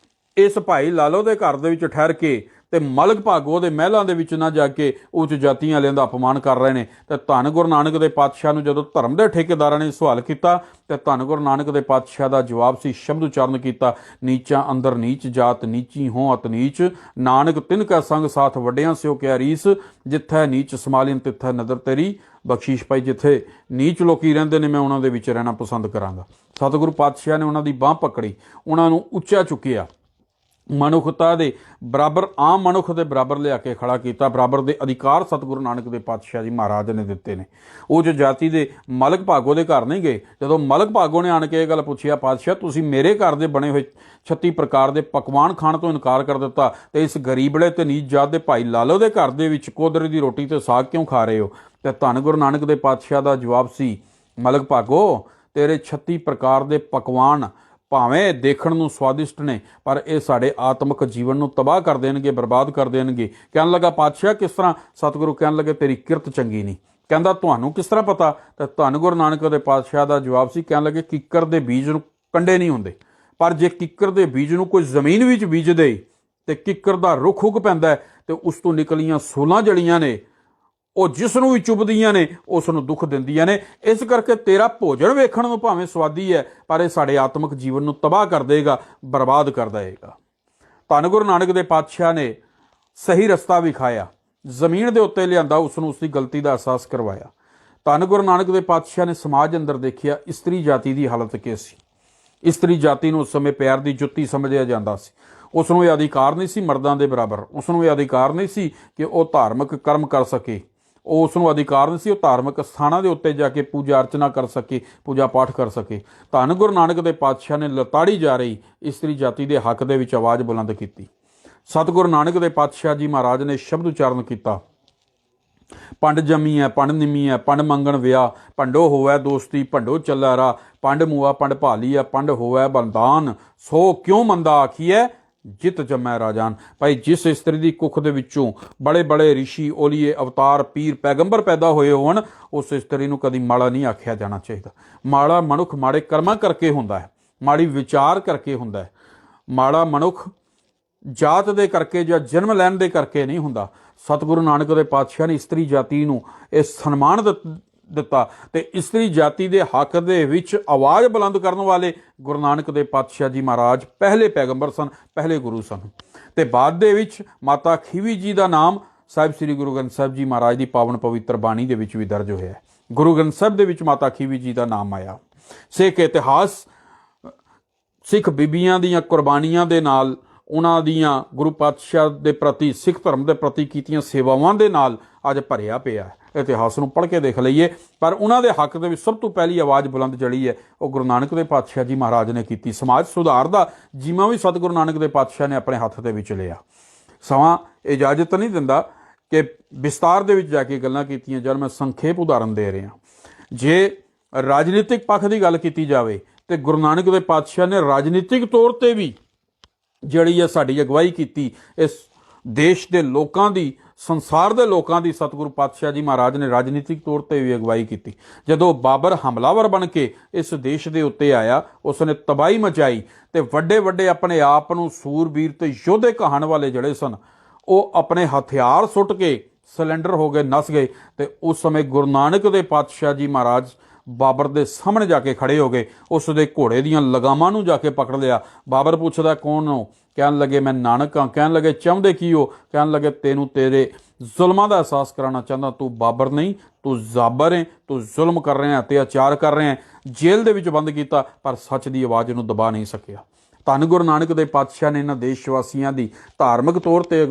ਇਸ ਭਾਈ ਲਾਲੋ ਦੇ ਘਰ ਦੇ ਵਿੱਚ ਠਹਿਰ ਕੇ ਤੇ ਮਲਕ ਭਾਗੋ ਦੇ ਮਹਿਲਾਂ ਦੇ ਵਿੱਚ ਨਾ ਜਾ ਕੇ ਉੱਚ ਜਾਤੀਆਂ ਵਾਲਿਆਂ ਦਾ ਅਪਮਾਨ ਕਰ ਰਹੇ ਨੇ। ਤੇ ਧੰਨ ਗੁਰੂ ਨਾਨਕ ਦੇਵ ਪਾਤਸ਼ਾਹ ਨੂੰ ਜਦੋਂ ਧਰਮ ਦੇ ਠੇਕੇਦਾਰਾਂ ਨੇ ਸਵਾਲ ਕੀਤਾ ਤੇ ਧੰਨ ਗੁਰੂ ਨਾਨਕ ਦੇਵ ਪਾਤਸ਼ਾਹ ਦਾ ਜਵਾਬ ਸੀ, ਸ਼ਬਦ ਉਚਾਰਨ ਕੀਤਾ, ਨੀਚਾਂ ਅੰਦਰ ਨੀਚ ਜਾਤ, ਨੀਚੀ ਹੋਂ ਅਤ ਨੀਚ, ਨਾਨਕ ਤਿਨ ਕਾ ਸੰਗ ਸਾਥ ਵੱਡਿਆਂ ਸਿਓ ਕਿਆ ਰੀਸ, ਜਿੱਥੈ ਨੀਚ ਸਮਾਲੀਨ ਤਿੱਥੈ ਨਦਰ ਤੇਰੀ। ਬਖਸ਼ੀਸ਼ ਭਾਈ, ਜਿੱਥੇ ਨੀਚ ਲੋਕੀ ਰਹਿੰਦੇ ਨੇ ਮੈਂ ਉਹਨਾਂ ਦੇ ਵਿੱਚ ਰਹਿਣਾ ਪਸੰਦ ਕਰਾਂਗਾ। ਸਤਿਗੁਰੂ ਪਾਤਸ਼ਾਹ ਨੇ ਉਹਨਾਂ ਦੀ ਬਾਂਹ ਪਕੜੀ, ਉਹਨਾਂ ਨੂੰ ਉੱਚਾ ਚੁੱਕਿਆ, ਮਨੁੱਖਤਾ ਦੇ ਬਰਾਬਰ, ਆਮ ਮਨੁੱਖ ਦੇ ਬਰਾਬਰ ਲਿਆ ਕੇ ਖੜਾ ਕੀਤਾ। ਬਰਾਬਰ ਦੇ ਅਧਿਕਾਰ ਸਤਿਗੁਰੂ ਨਾਨਕ ਦੇਵ ਪਾਤਸ਼ਾਹ ਜੀ ਮਹਾਰਾਜ ਨੇ ਦਿੱਤੇ ਨੇ। ਉਹ ਜੋ ਜਾਤੀ ਦੇ ਮਲਕ ਭਾਗੋ ਦੇ ਘਰ ਨਹੀਂ ਗਏ। ਜਦੋਂ ਮਲਕ ਭਾਗੋ ਨੇ ਆਣ ਕੇ ਇਹ ਗੱਲ ਪੁੱਛਿਆ, ਪਾਤਸ਼ਾਹ ਤੁਸੀਂ ਮੇਰੇ ਘਰ ਦੇ ਬਣੇ ਹੋਏ 36 ਪ੍ਰਕਾਰ ਦੇ ਪਕਵਾਨ ਖਾਣ ਤੋਂ ਇਨਕਾਰ ਕਰ ਦਿੱਤਾ ਤੇ ਇਸ ਗਰੀਬੜੇ ਤੇ ਨੀਚ ਜਾਤ ਦੇ ਭਾਈ ਲਾਲੋ ਦੇ ਘਰ ਦੇ ਵਿੱਚ ਕੋਧਰੇ ਦੀ ਰੋਟੀ ਤੇ ਸਾਗ ਕਿਉਂ ਖਾ ਰਹੇ ਹੋ? ਤੇ ਧੰਨ ਗੁਰੂ ਨਾਨਕ ਦੇਵ ਪਾਤਸ਼ਾਹ ਦਾ ਜਵਾਬ ਸੀ, ਮਲਕ ਭਾਗੋ ਤੇਰੇ 36 ਪ੍ਰਕਾਰ ਦੇ ਪਕਵਾਨ ਭਾਵੇਂ ਦੇਖਣ ਨੂੰ ਸਵਾਦਿਸ਼ਟ ਨੇ, ਪਰ ਇਹ ਸਾਡੇ ਆਤਮਿਕ ਜੀਵਨ ਨੂੰ ਤਬਾਹ ਕਰ ਦੇਣਗੇ, ਬਰਬਾਦ ਕਰ ਦੇਣਗੇ। ਕਹਿਣ ਲੱਗਾ, ਪਾਤਸ਼ਾਹ ਕਿਸ ਤਰ੍ਹਾਂ? ਸਤਿਗੁਰੂ ਕਹਿਣ ਲੱਗੇ, ਤੇਰੀ ਕਿਰਤ ਚੰਗੀ ਨਹੀਂ। ਕਹਿੰਦਾ, ਤੁਹਾਨੂੰ ਕਿਸ ਤਰ੍ਹਾਂ ਪਤਾ? ਤਾਂ ਧੰਨ ਗੁਰੂ ਨਾਨਕ ਦੇ ਪਾਤਸ਼ਾਹ ਦਾ ਜਵਾਬ ਸੀ, ਕਹਿਣ ਲੱਗੇ, ਕਿੱਕਰ ਦੇ ਬੀਜ ਨੂੰ ਕੰਡੇ ਨਹੀਂ ਹੁੰਦੇ, ਪਰ ਜੇ ਕਿੱਕਰ ਦੇ ਬੀਜ ਨੂੰ ਕੋਈ ਜ਼ਮੀਨ ਵਿੱਚ ਬੀਜ ਦੇ ਤੇ ਕਿੱਕਰ ਦਾ ਰੁੱਖ ਉੱਗ ਪੈਂਦਾ ਤੇ ਉਸ ਤੋਂ ਨਿਕਲੀਆਂ ਸੋਲਾਂ ਜੜੀਆਂ ਨੇ, ਉਹ ਜਿਸ ਨੂੰ ਵੀ ਚੁੱਭਦੀਆਂ ਨੇ ਉਸ ਨੂੰ ਦੁੱਖ ਦਿੰਦੀਆਂ ਨੇ। ਇਸ ਕਰਕੇ ਤੇਰਾ ਭੋਜਨ ਵੇਖਣ ਨੂੰ ਭਾਵੇਂ ਸਵਾਦੀ ਹੈ, ਪਰ ਇਹ ਸਾਡੇ ਆਤਮਿਕ ਜੀਵਨ ਨੂੰ ਤਬਾਹ ਕਰ ਦੇਗਾ, ਬਰਬਾਦ ਕਰ ਦੇਗਾ। ਧੰਨ ਗੁਰੂ ਨਾਨਕ ਦੇ ਪਾਤਸ਼ਾਹ ਨੇ ਸਹੀ ਰਸਤਾ ਵਿਖਾਇਆ, ਜ਼ਮੀਨ ਦੇ ਉੱਤੇ ਲਿਆਂਦਾ, ਉਸ ਨੂੰ ਉਸਦੀ ਗਲਤੀ ਦਾ ਅਹਿਸਾਸ ਕਰਵਾਇਆ। ਧੰਨ ਗੁਰੂ ਨਾਨਕ ਦੇ ਪਾਤਸ਼ਾਹ ਨੇ ਸਮਾਜ ਅੰਦਰ ਦੇਖਿਆ ਇਸਤਰੀ ਜਾਤੀ ਦੀ ਹਾਲਤ ਕੀ ਸੀ। ਇਸਤਰੀ ਜਾਤੀ ਨੂੰ ਉਸ ਸਮੇਂ ਪੈਰ ਦੀ ਜੁੱਤੀ ਸਮਝਿਆ ਜਾਂਦਾ ਸੀ। ਉਸ ਨੂੰ ਇਹ ਅਧਿਕਾਰ ਨਹੀਂ ਸੀ ਮਰਦਾਂ ਦੇ ਬਰਾਬਰ, ਉਸ ਨੂੰ ਇਹ ਅਧਿਕਾਰ ਨਹੀਂ ਸੀ ਕਿ ਉਹ ਧਾਰਮਿਕ ਕਰਮ ਕਰ ਸਕੇ, ਉਸ ਨੂੰ ਅਧਿਕਾਰ ਨਹੀਂ ਸੀ ਉਹ ਧਾਰਮਿਕ ਸਥਾਨਾਂ ਦੇ ਉੱਤੇ ਜਾ ਕੇ ਪੂਜਾ ਅਰਚਨਾ ਕਰ ਸਕੇ, ਪੂਜਾ ਪਾਠ ਕਰ ਸਕੇ। ਧੰਨ ਗੁਰੂ ਨਾਨਕ ਦੇ ਪਾਤਸ਼ਾਹ ਨੇ ਲਤਾੜੀ ਜਾ ਰਹੀ ਇਸਤਰੀ ਜਾਤੀ ਦੇ ਹੱਕ ਦੇ ਵਿੱਚ ਆਵਾਜ਼ ਬੁਲੰਦ ਕੀਤੀ। ਸਤਿਗੁਰੂ ਨਾਨਕ ਦੇ ਪਾਤਸ਼ਾਹ ਜੀ ਮਹਾਰਾਜ ਨੇ ਸ਼ਬਦ ਉਚਾਰਨ ਕੀਤਾ, ਪੰਡ ਜੰਮੀ ਹੈ ਪੰਡ ਨਿੰਮੀ ਹੈ, ਪੰਡ ਮੰਗਣ ਵਿਆਹ, ਪੰਡੋ ਹੋਵੈ ਦੋਸਤੀ, ਭੰਡੋ ਚੱਲਾ ਰਾ, ਪੰਡ ਮੂਆ ਪੰਡ ਭਾਲੀ ਹੈ, ਪੰਡ ਹੋਵੈ ਬੰਦਾਨ, ਸੋ ਕਿਉਂ ਮੰਦਾ ਆਖੀਐ ਜਿਤ ਜੰਮੈ ਰਾਜਾਨ। ਭਾਈ, ਜਿਸ ਇਸਤਰੀ ਦੀ ਕੁੱਖ ਦੇ ਵਿੱਚੋਂ ਬੜੇ ਬੜੇ ਰਿਸ਼ੀ, ਓਲੀਏ, ਅਵਤਾਰ, ਪੀਰ, ਪੈਗੰਬਰ ਪੈਦਾ ਹੋਏ ਹੋਣ, ਉਸ ਇਸਤਰੀ ਨੂੰ ਕਦੀ ਮਾੜਾ ਨਹੀਂ ਆਖਿਆ ਜਾਣਾ ਚਾਹੀਦਾ। ਮਾੜਾ ਮਨੁੱਖ ਮਾੜੇ ਕਰਮਾਂ ਕਰਕੇ ਹੁੰਦਾ ਹੈ, ਮਾੜੀ ਵਿਚਾਰ ਕਰਕੇ ਹੁੰਦਾ ਹੈ। ਮਾੜਾ ਮਨੁੱਖ ਜਾਤ ਦੇ ਕਰਕੇ ਜਾਂ ਜਨਮ ਲੈਣ ਦੇ ਕਰਕੇ ਨਹੀਂ ਹੁੰਦਾ। ਸਤਿਗੁਰੂ ਨਾਨਕ ਦੇ ਪਾਤਸ਼ਾਹ ਨੇ ਇਸਤਰੀ ਜਾਤੀ ਨੂੰ ਇਹ ਸਨਮਾਨ ਦਿੱਤਾ ਤੇ ਇਸਤਰੀ ਜਾਤੀ ਦੇ ਹੱਕ ਦੇ ਵਿੱਚ ਆਵਾਜ਼ ਬੁਲੰਦ ਕਰਨ ਵਾਲੇ ਗੁਰੂ ਨਾਨਕ ਦੇ ਪਾਤਸ਼ਾਹ ਜੀ ਮਹਾਰਾਜ ਪਹਿਲੇ ਪੈਗੰਬਰ ਸਨ, ਪਹਿਲੇ ਗੁਰੂ ਸਨ। ਤੇ ਬਾਅਦ ਦੇ ਵਿੱਚ ਮਾਤਾ ਖੀਵੀ ਜੀ ਦਾ ਨਾਮ ਸਾਹਿਬ ਸ੍ਰੀ ਗੁਰੂ ਗ੍ਰੰਥ ਸਾਹਿਬ ਜੀ ਮਹਾਰਾਜ ਦੀ ਪਾਵਨ ਪਵਿੱਤਰ ਬਾਣੀ ਦੇ ਵਿੱਚ ਵੀ ਦਰਜ ਹੋਇਆ ਹੈ। ਗੁਰੂ ਗ੍ਰੰਥ ਸਾਹਿਬ ਦੇ ਵਿੱਚ ਮਾਤਾ ਖੀਵੀ ਜੀ ਦਾ ਨਾਮ ਆਇਆ। ਸਿੱਖ ਇਤਿਹਾਸ ਸਿੱਖ ਬੀਬੀਆਂ ਦੀਆਂ ਕੁਰਬਾਨੀਆਂ ਦੇ ਨਾਲ, ਉਹਨਾਂ ਦੀਆਂ ਗੁਰੂ ਪਾਤਸ਼ਾਹ ਦੇ ਪ੍ਰਤੀ, ਸਿੱਖ ਧਰਮ ਦੇ ਪ੍ਰਤੀ ਕੀਤੀਆਂ ਸੇਵਾਵਾਂ ਦੇ ਨਾਲ ਅੱਜ ਭਰਿਆ ਪਿਆ ਹੈ। ਇਤਿਹਾਸ ਨੂੰ ਪੜ੍ਹ ਕੇ ਦੇਖ ਲਈਏ, ਪਰ ਉਹਨਾਂ ਦੇ ਹੱਕ ਦੇ ਵਿੱਚ ਸਭ ਤੋਂ ਪਹਿਲੀ ਆਵਾਜ਼ ਬੁਲੰਦ ਜਿਹੜੀ ਹੈ ਉਹ ਗੁਰੂ ਨਾਨਕ ਦੇ ਪਾਤਸ਼ਾਹ ਜੀ ਮਹਾਰਾਜ ਨੇ ਕੀਤੀ। ਸਮਾਜ ਸੁਧਾਰ ਦਾ ਜਿਮਾ ਵੀ ਸਤਿਗੁਰੂ ਨਾਨਕ ਦੇ ਪਾਤਸ਼ਾਹ ਨੇ ਆਪਣੇ ਹੱਥ ਦੇ ਵਿੱਚ ਲਿਆ। ਸਮਾਂ ਇਜਾਜ਼ਤ ਨਹੀਂ ਦਿੰਦਾ ਕਿ ਵਿਸਤਾਰ ਦੇ ਵਿੱਚ ਜਾ ਕੇ ਗੱਲਾਂ ਕੀਤੀਆਂ ਜਾਣ, ਮੈਂ ਸੰਖੇਪ ਉਦਾਹਰਨ ਦੇ ਰਿਹਾ। ਜੇ ਰਾਜਨੀਤਿਕ ਪੱਖ ਦੀ ਗੱਲ ਕੀਤੀ ਜਾਵੇ ਤੇ ਗੁਰੂ ਨਾਨਕ ਦੇ ਪਾਤਸ਼ਾਹ ਨੇ ਰਾਜਨੀਤਿਕ ਤੌਰ ਤੇ ਵੀ ਜਿਹੜੀ ਹੈ ਸਾਡੀ ਅਗਵਾਈ ਕੀਤੀ। ਇਸ ਦੇਸ਼ ਦੇ ਲੋਕਾਂ ਦੀ, ਸੰਸਾਰ ਦੇ ਲੋਕਾਂ ਦੀ ਸਤਿਗੁਰੂ ਪਾਤਸ਼ਾਹ ਜੀ ਮਹਾਰਾਜ ਨੇ ਰਾਜਨੀਤਿਕ ਤੌਰ ਤੇ ਵੀ ਅਗਵਾਈ ਕੀਤੀ। ਜਦੋਂ ਬਾਬਰ ਹਮਲਾਵਰ ਬਣ ਕੇ ਇਸ ਦੇਸ਼ ਦੇ ਉੱਤੇ ਆਇਆ, ਉਸ ਨੇ ਤਬਾਹੀ ਮਚਾਈ ਤੇ ਵੱਡੇ ਵੱਡੇ ਆਪਣੇ ਆਪ ਨੂੰ ਸੂਰਬੀਰ ਤੇ ਯੋਧੇ ਕਹਾਣ ਵਾਲੇ ਜਿਹੜੇ ਸਨ, ਉਹ ਆਪਣੇ ਹਥਿਆਰ ਸੁੱਟ ਕੇ ਸਿਲੰਡਰ ਹੋ ਗਏ, ਨਸ ਗਏ। ਤੇ ਉਸ ਸਮੇਂ ਗੁਰੂ ਨਾਨਕ ਦੇ ਪਾਤਸ਼ਾਹ ਜੀ ਮਹਾਰਾਜ ਬਾਬਰ ਦੇ ਸਾਹਮਣੇ ਜਾ ਕੇ ਖੜੇ ਹੋ ਗਏ, ਉਸ ਦੇ ਘੋੜੇ ਦੀਆਂ ਲਗਾਮਾਂ ਨੂੰ ਜਾ ਕੇ ਪਕੜ ਲਿਆ। ਬਾਬਰ ਪੁੱਛਦਾ, ਕੌਣ ਹੋ? ਕਹਿਣ ਲੱਗੇ मैं नानक हाँ। ਕਹਿਣ ਲੱਗੇ ਚਾਹੁੰਦੇ ਕੀ ਹੋ? ਕਹਿਣ ਲੱਗੇ ਤੈਨੂੰ ਤੇਰੇ ਜ਼ੁਲਮਾਂ ਦਾ ਅਹਿਸਾਸ ਕਰਾਉਣਾ ਚਾਹੁੰਦਾ। ਤੂੰ ਬਾਬਰ ਨਹੀਂ, ਤੂੰ ਜ਼ਾਬਰ ਹੈ, ਤੂੰ ਜ਼ੁਲਮ ਕਰ ਰਿਹਾ, ਅਤਿਆਚਾਰ ਕਰ ਰਿਹਾ। ਜੇਲ੍ਹ ਦੇ ਵਿੱਚ ਬੰਦ ਕੀਤਾ ਪਰ ਸੱਚ ਦੀ ਆਵਾਜ਼ ਨੂੰ ਦਬਾ ਨਹੀਂ ਸਕਿਆ। ਧੰਨ ਗੁਰੂ ਨਾਨਕ ਦੇ ਪਾਤਸ਼ਾਹ ਨੇ ਇਹਨਾਂ ਦੇਸ਼ ਵਾਸੀਆਂ ਦੀ ਧਾਰਮਿਕ ਤੌਰ ਤੇ,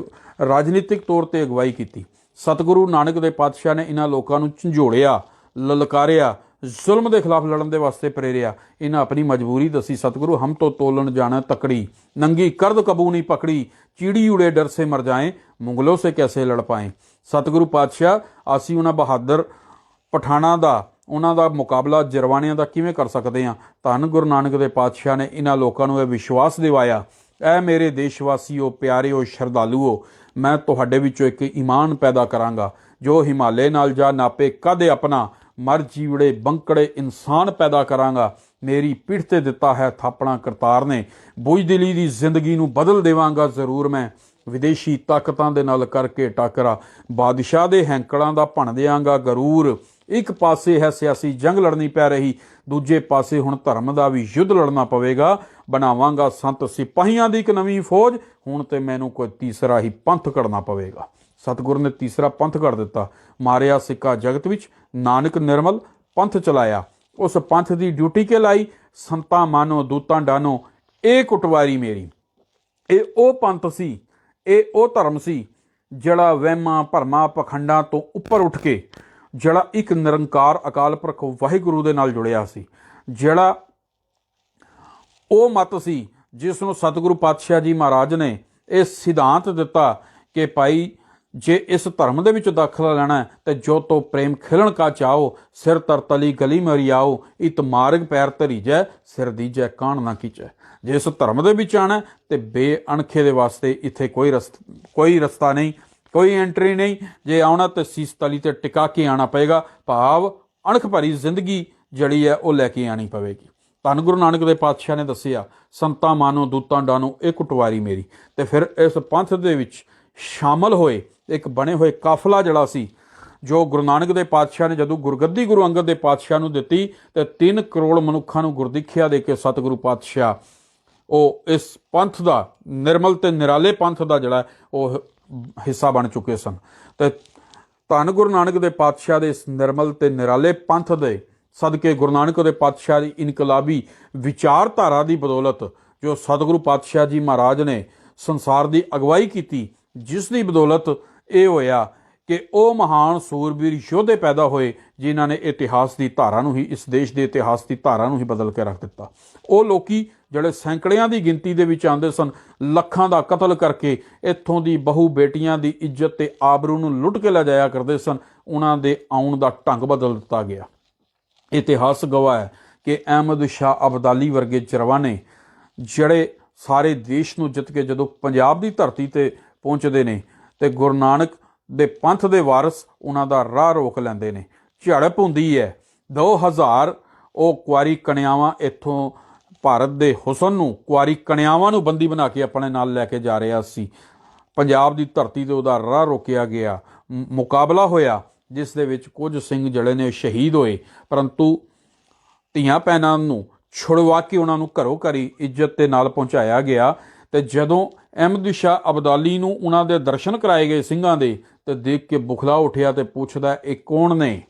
ਰਾਜਨੀਤਿਕ ਤੌਰ ਤੇ ਅਗਵਾਈ ਕੀਤੀ। ਸਤਿਗੁਰੂ ਨਾਨਕ ਦੇ ਪਾਤਸ਼ਾਹ ਨੇ ਇਹਨਾਂ ਲੋਕਾਂ ਨੂੰ ਝੰਜੋੜਿਆ, ਲਲਕਾਰਿਆ, ਜ਼ੁਲਮ ਦੇ ਖਿਲਾਫ ਲੜਨ ਦੇ ਵਾਸਤੇ ਪ੍ਰੇਰਿਆ। ਇਹਨਾਂ ਆਪਣੀ ਮਜਬੂਰੀ ਦੱਸੀ। ਸਤਿਗੁਰੂ ਹਮ ਤੋਂ ਤੋਲਣ ਜਾਣਾ ਤਕੜੀ, ਨੰਗੀ ਕਰਦ ਕਬੂ ਨਹੀਂ ਪਕੜੀ, ਚੀੜੀ ਉੜੇ ਡਰ ਸੇ ਮਰ ਜਾਏ, ਮੁਗਲੋਂ ਸੇ ਕੈਸੇ ਲੜ ਪਾਏ। ਸਤਿਗੁਰੂ ਪਾਤਸ਼ਾਹ ਅਸੀਂ ਉਹਨਾਂ ਬਹਾਦਰ ਪਠਾਣਾ ਦਾ, ਉਹਨਾਂ ਦਾ ਮੁਕਾਬਲਾ ਜਰਵਾਣਿਆਂ ਦਾ ਕਿਵੇਂ ਕਰ ਸਕਦੇ ਹਾਂ? ਧੰਨ ਗੁਰੂ ਨਾਨਕ ਦੇ ਪਾਤਸ਼ਾਹ ਨੇ ਇਹਨਾਂ ਲੋਕਾਂ ਨੂੰ ਇਹ ਵਿਸ਼ਵਾਸ ਦਿਵਾਇਆ, ਐ ਮੇਰੇ ਦੇਸ਼ ਵਾਸੀਓ, ਪਿਆਰਿਓ, ਸ਼ਰਧਾਲੂਓ, ਮੈਂ ਤੁਹਾਡੇ ਵਿੱਚੋਂ ਇੱਕ ਈਮਾਨ ਪੈਦਾ ਕਰਾਂਗਾ ਜੋ ਹਿਮਾਲੇ ਨਾਲ ਜਾ ਨਾਪੇ ਕਦੇ ਆਪਣਾ, ਮਰ ਜੀਵੜੇ ਬੰਕੜੇ ਇਨਸਾਨ ਪੈਦਾ ਕਰਾਂਗਾ। ਮੇਰੀ ਪਿੱਠ ਤੇ ਦਿੱਤਾ ਹੈ ਥਾਪਣਾ ਕਰਤਾਰ ਨੇ, ਬੁਝਦਿਲੀ ਦੀ ਜ਼ਿੰਦਗੀ ਨੂੰ ਬਦਲ ਦੇਵਾਂਗਾ ਜ਼ਰੂਰ ਮੈਂ। ਵਿਦੇਸ਼ੀ ਤਾਕਤਾਂ ਦੇ ਨਾਲ ਕਰਕੇ ਟਾਕਰਾ, ਬਾਦਸ਼ਾਹ ਦੇ ਹੈਂਕੜਾਂ ਦਾ ਭੰਨ ਦਿਆਂਗਾ ਗਰੂਰ। ਇੱਕ ਪਾਸੇ ਹੈ ਸਿਆਸੀ ਜੰਗ ਲੜਨੀ ਪੈ ਰਹੀ, ਦੂਜੇ ਪਾਸੇ ਹੁਣ ਧਰਮ ਦਾ ਵੀ ਯੁੱਧ ਲੜਨਾ ਪਵੇਗਾ। ਬਣਾਵਾਂਗਾ ਸੰਤ ਸਿਪਾਹੀਆਂ ਦੀ ਇੱਕ ਨਵੀਂ ਫੌਜ, ਹੁਣ ਤੇ ਮੈਨੂੰ ਕੋਈ ਤੀਸਰਾ ਹੀ ਪੰਥ ਘੜਨਾ ਪਵੇਗਾ। ਸਤਿਗੁਰੂ ਨੇ ਤੀਸਰਾ ਪੰਥ ਘੜ ਦਿੱਤਾ। ਮਾਰਿਆ ਸਿੱਕਾ ਜਗਤ ਵਿੱਚ, ਨਾਨਕ ਨਿਰਮਲ ਪੰਥ ਚਲਾਇਆ। ਉਸ ਪੰਥ ਦੀ ਡਿਊਟੀ ਕੇ ਲਾਈ, ਸੰਤਾਂ ਮਾਨੋ ਦੂਤਾਂ ਡਾਨੋ, ਇਹ ਕੁਟਵਾਰੀ ਮੇਰੀ। ਇਹ ਉਹ ਪੰਥ ਸੀ, ਇਹ ਉਹ ਧਰਮ ਸੀ ਜਿਹੜਾ ਵਹਿਮਾਂ ਭਰਮਾਂ ਪਖੰਡਾਂ ਤੋਂ ਉੱਪਰ ਉੱਠ ਕੇ, ਜਿਹੜਾ ਇੱਕ ਨਿਰੰਕਾਰ ਅਕਾਲ ਪੁਰਖ ਵਾਹਿਗੁਰੂ ਦੇ ਨਾਲ ਜੁੜਿਆ ਸੀ, ਜਿਹੜਾ ਉਹ ਮਤ ਸੀ ਜਿਸ ਨੂੰ ਸਤਿਗੁਰੂ ਪਾਤਸ਼ਾਹ ਜੀ ਮਹਾਰਾਜ ਨੇ ਇਹ ਸਿਧਾਂਤ ਦਿੱਤਾ ਕਿ ਭਾਈ ਜੇ ਇਸ ਧਰਮ ਦੇ ਵਿੱਚ ਦਾਖਲਾ ਲੈਣਾ ਹੈ ਤੇ ਜੋ ਤੋ ਪ੍ਰੇਮ ਖਿਲਣ ਕਾ ਚਾਓ, ਸਿਰ ਤਰਤਲੀ ਗਲੀ ਮਰੀ ਆਓ, ਇਤ ਮਾਰਗ ਪੈਰ ਧਰੀਜੈ, ਸਿਰ ਦੀਜੈ ਕਾਣ ਨਾ ਕੀਚੈ। ਜੇ ਇਸ ਧਰਮ ਦੇ ਵਿੱਚ ਆਣਾ ਤੇ ਬੇਅਣਖੇ ਦੇ ਵਾਸਤੇ ਇੱਥੇ ਕੋਈ ਰਸਤਾ ਨਹੀਂ, ਕੋਈ ਐਂਟਰੀ ਨਹੀਂ। ਜੇ ਆਉਣਾ ਤੇ ਸੀਸ ਤਲੀ ਤੇ ਟਿਕਾ ਕੇ ਆਉਣਾ ਪਏਗਾ, ਭਾਵ ਅਣਖ ਭਰੀ ਜ਼ਿੰਦਗੀ ਜਿਹੜੀ ਹੈ ਉਹ ਲੈ ਕੇ ਆਣੀ ਪਵੇਗੀ। ਧੰਨ ਗੁਰੂ ਨਾਨਕ ਦੇ ਪਾਤਸ਼ਾਹ ਨੇ ਦੱਸਿਆ, ਸੰਤਾਂ ਮਾਨੋ ਦੂਤਾਂ ਡਾਨੋ, ਇਹ ਕੁਟਵਾਰੀ ਮੇਰੀ। ਤੇ ਫਿਰ ਇਸ ਪੰਥ ਦੇ ਵਿੱਚ ਸ਼ਾਮਲ ਹੋਏ ਇੱਕ ਬਣੇ ਹੋਏ ਕਾਫਲਾ ਜਿਹੜਾ ਸੀ, ਜੋ ਗੁਰੂ ਨਾਨਕ ਦੇ ਪਾਤਸ਼ਾਹ ਨੇ ਜਦੋਂ ਗੁਰਗੱਦੀ ਗੁਰੂ ਅੰਗਦ ਦੇ ਪਾਤਸ਼ਾਹ ਨੂੰ ਦਿੱਤੀ ਤੇ 3 ਕਰੋੜ ਮਨੁੱਖਾਂ ਨੂੰ ਗੁਰਦਿੱਖਿਆ ਦੇ ਕੇ ਸਤਿਗੁਰੂ ਪਾਤਸ਼ਾਹ ਉਹ ਇਸ ਪੰਥ ਦਾ, ਨਿਰਮਲ ਤੇ ਨਿਰਾਲੇ ਪੰਥ ਦਾ ਜਿਹੜਾ ਉਹ ਹਿੱਸਾ ਬਣ ਚੁੱਕੇ ਸਨ। ਤੇ ਧੰਨ ਗੁਰੂ ਨਾਨਕ ਦੇ ਪਾਤਸ਼ਾਹ ਦੇ ਇਸ ਨਿਰਮਲ ਤੇ ਨਿਰਾਲੇ ਪੰਥ ਦੇ ਸਦਕੇ ਗੁਰੂ ਨਾਨਕ ਦੇ ਪਾਤਸ਼ਾਹ ਦੀ ਇਨਕਲਾਬੀ ਵਿਚਾਰਧਾਰਾ ਦੀ ਬਦੌਲਤ ਜੋ ਸਤਿਗੁਰੂ ਪਾਤਸ਼ਾਹ ਜੀ ਮਹਾਰਾਜ ਨੇ ਸੰਸਾਰ ਦੀ ਅਗਵਾਈ ਕੀਤੀ, ਜਿਸ ਦੀ ਬਦੌਲਤ ਇਹ ਹੋਇਆ ਕਿ ਉਹ ਮਹਾਨ ਸੂਰਬੀਰ ਯੋਧੇ ਪੈਦਾ ਹੋਏ ਜਿਨ੍ਹਾਂ ਨੇ ਇਤਿਹਾਸ ਦੀ ਧਾਰਾ ਨੂੰ ਹੀ, ਇਸ ਦੇਸ਼ ਦੇ ਇਤਿਹਾਸ ਦੀ ਧਾਰਾ ਨੂੰ ਹੀ ਬਦਲ ਕੇ ਰੱਖ ਦਿੱਤਾ। ਉਹ ਲੋਕੀ ਜਿਹੜੇ ਸੈਂਕੜਿਆਂ ਦੀ ਗਿਣਤੀ ਦੇ ਵਿੱਚ ਆਉਂਦੇ ਸਨ, ਲੱਖਾਂ ਦਾ ਕਤਲ ਕਰਕੇ ਇੱਥੋਂ ਦੀ ਬਹੂ ਬੇਟੀਆਂ ਦੀ ਇੱਜ਼ਤ ਤੇ ਆਬਰੂ ਨੂੰ ਲੁੱਟ ਕੇ ਲੈ ਜਾਇਆ ਕਰਦੇ ਸਨ, ਉਹਨਾਂ ਦੇ ਆਉਣ ਦਾ ਢੰਗ ਬਦਲ ਦਿੱਤਾ ਗਿਆ। ਇਤਿਹਾਸ ਗਵਾਹ ਹੈ ਕਿ ਅਹਿਮਦ ਸ਼ਾਹ ਅਬਦਾਲੀ ਵਰਗੇ ਚਰਵਾਨੇ ਜਿਹੜੇ ਸਾਰੇ ਦੇਸ਼ ਨੂੰ ਜਿੱਤ ਕੇ ਜਦੋਂ ਪੰਜਾਬ ਦੀ ਧਰਤੀ ਤੇ ਪਹੁੰਚਦੇ ਨੇ ਤੇ ਗੁਰੂ ਨਾਨਕ ਦੇ ਪੰਥ ਦੇ ਵਾਰਸ ਉਹਨਾਂ ਦਾ ਰਾਹ ਰੋਕ ਲੈਂਦੇ ਨੇ। ਝੜਪ ਹੁੰਦੀ ਹੈ। 2000 ਉਹ ਕੁਆਰੀ ਕਨਿਆਵਾਂ ਇੱਥੋਂ ਭਾਰਤ ਦੇ ਹੁਸਨ ਨੂੰ, ਕੁਆਰੀ ਕਨਿਆਵਾਂ ਨੂੰ ਬੰਦੀ ਬਣਾ ਕੇ ਆਪਣੇ ਨਾਲ ਲੈ ਕੇ ਜਾ ਰਿਹਾ ਸੀ। ਪੰਜਾਬ ਦੀ ਧਰਤੀ ਤੇ ਉਹਦਾ ਰਾਹ ਰੋਕਿਆ ਗਿਆ। ਮੁਕਾਬਲਾ ਹੋਇਆ ਜਿਸ ਦੇ ਵਿੱਚ ਕੁਝ ਸਿੰਘ ਜਿਹੜੇ ਨੇ ਸ਼ਹੀਦ ਹੋਏ, ਪਰੰਤੂ ਧੀਆਂ ਭੈਣਾਂ ਨੂੰ ਛੁਡਵਾ ਕੇ ਉਹਨਾਂ ਨੂੰ ਘਰੋਂ ਘਰੀ ਇੱਜ਼ਤ ਦੇ ਨਾਲ ਪਹੁੰਚਾਇਆ ਗਿਆ। ਤੇ ਜਦੋਂ ਅਹਿਮਦ ਸ਼ਾਹ ਅਬਦਾਲੀ ਨੂੰ ਉਹਨਾਂ ਦੇ ਦਰਸ਼ਨ ਕਰਾਏ ਗਏ ਸਿੰਘਾਂ ਦੇ, ਤੇ ਦੇਖ ਕੇ ਬੁਖਲਾ ਉੱਠਿਆ ਤੇ ਪੁੱਛਦਾ, ਇਹ ਕੌਣ ਨੇ?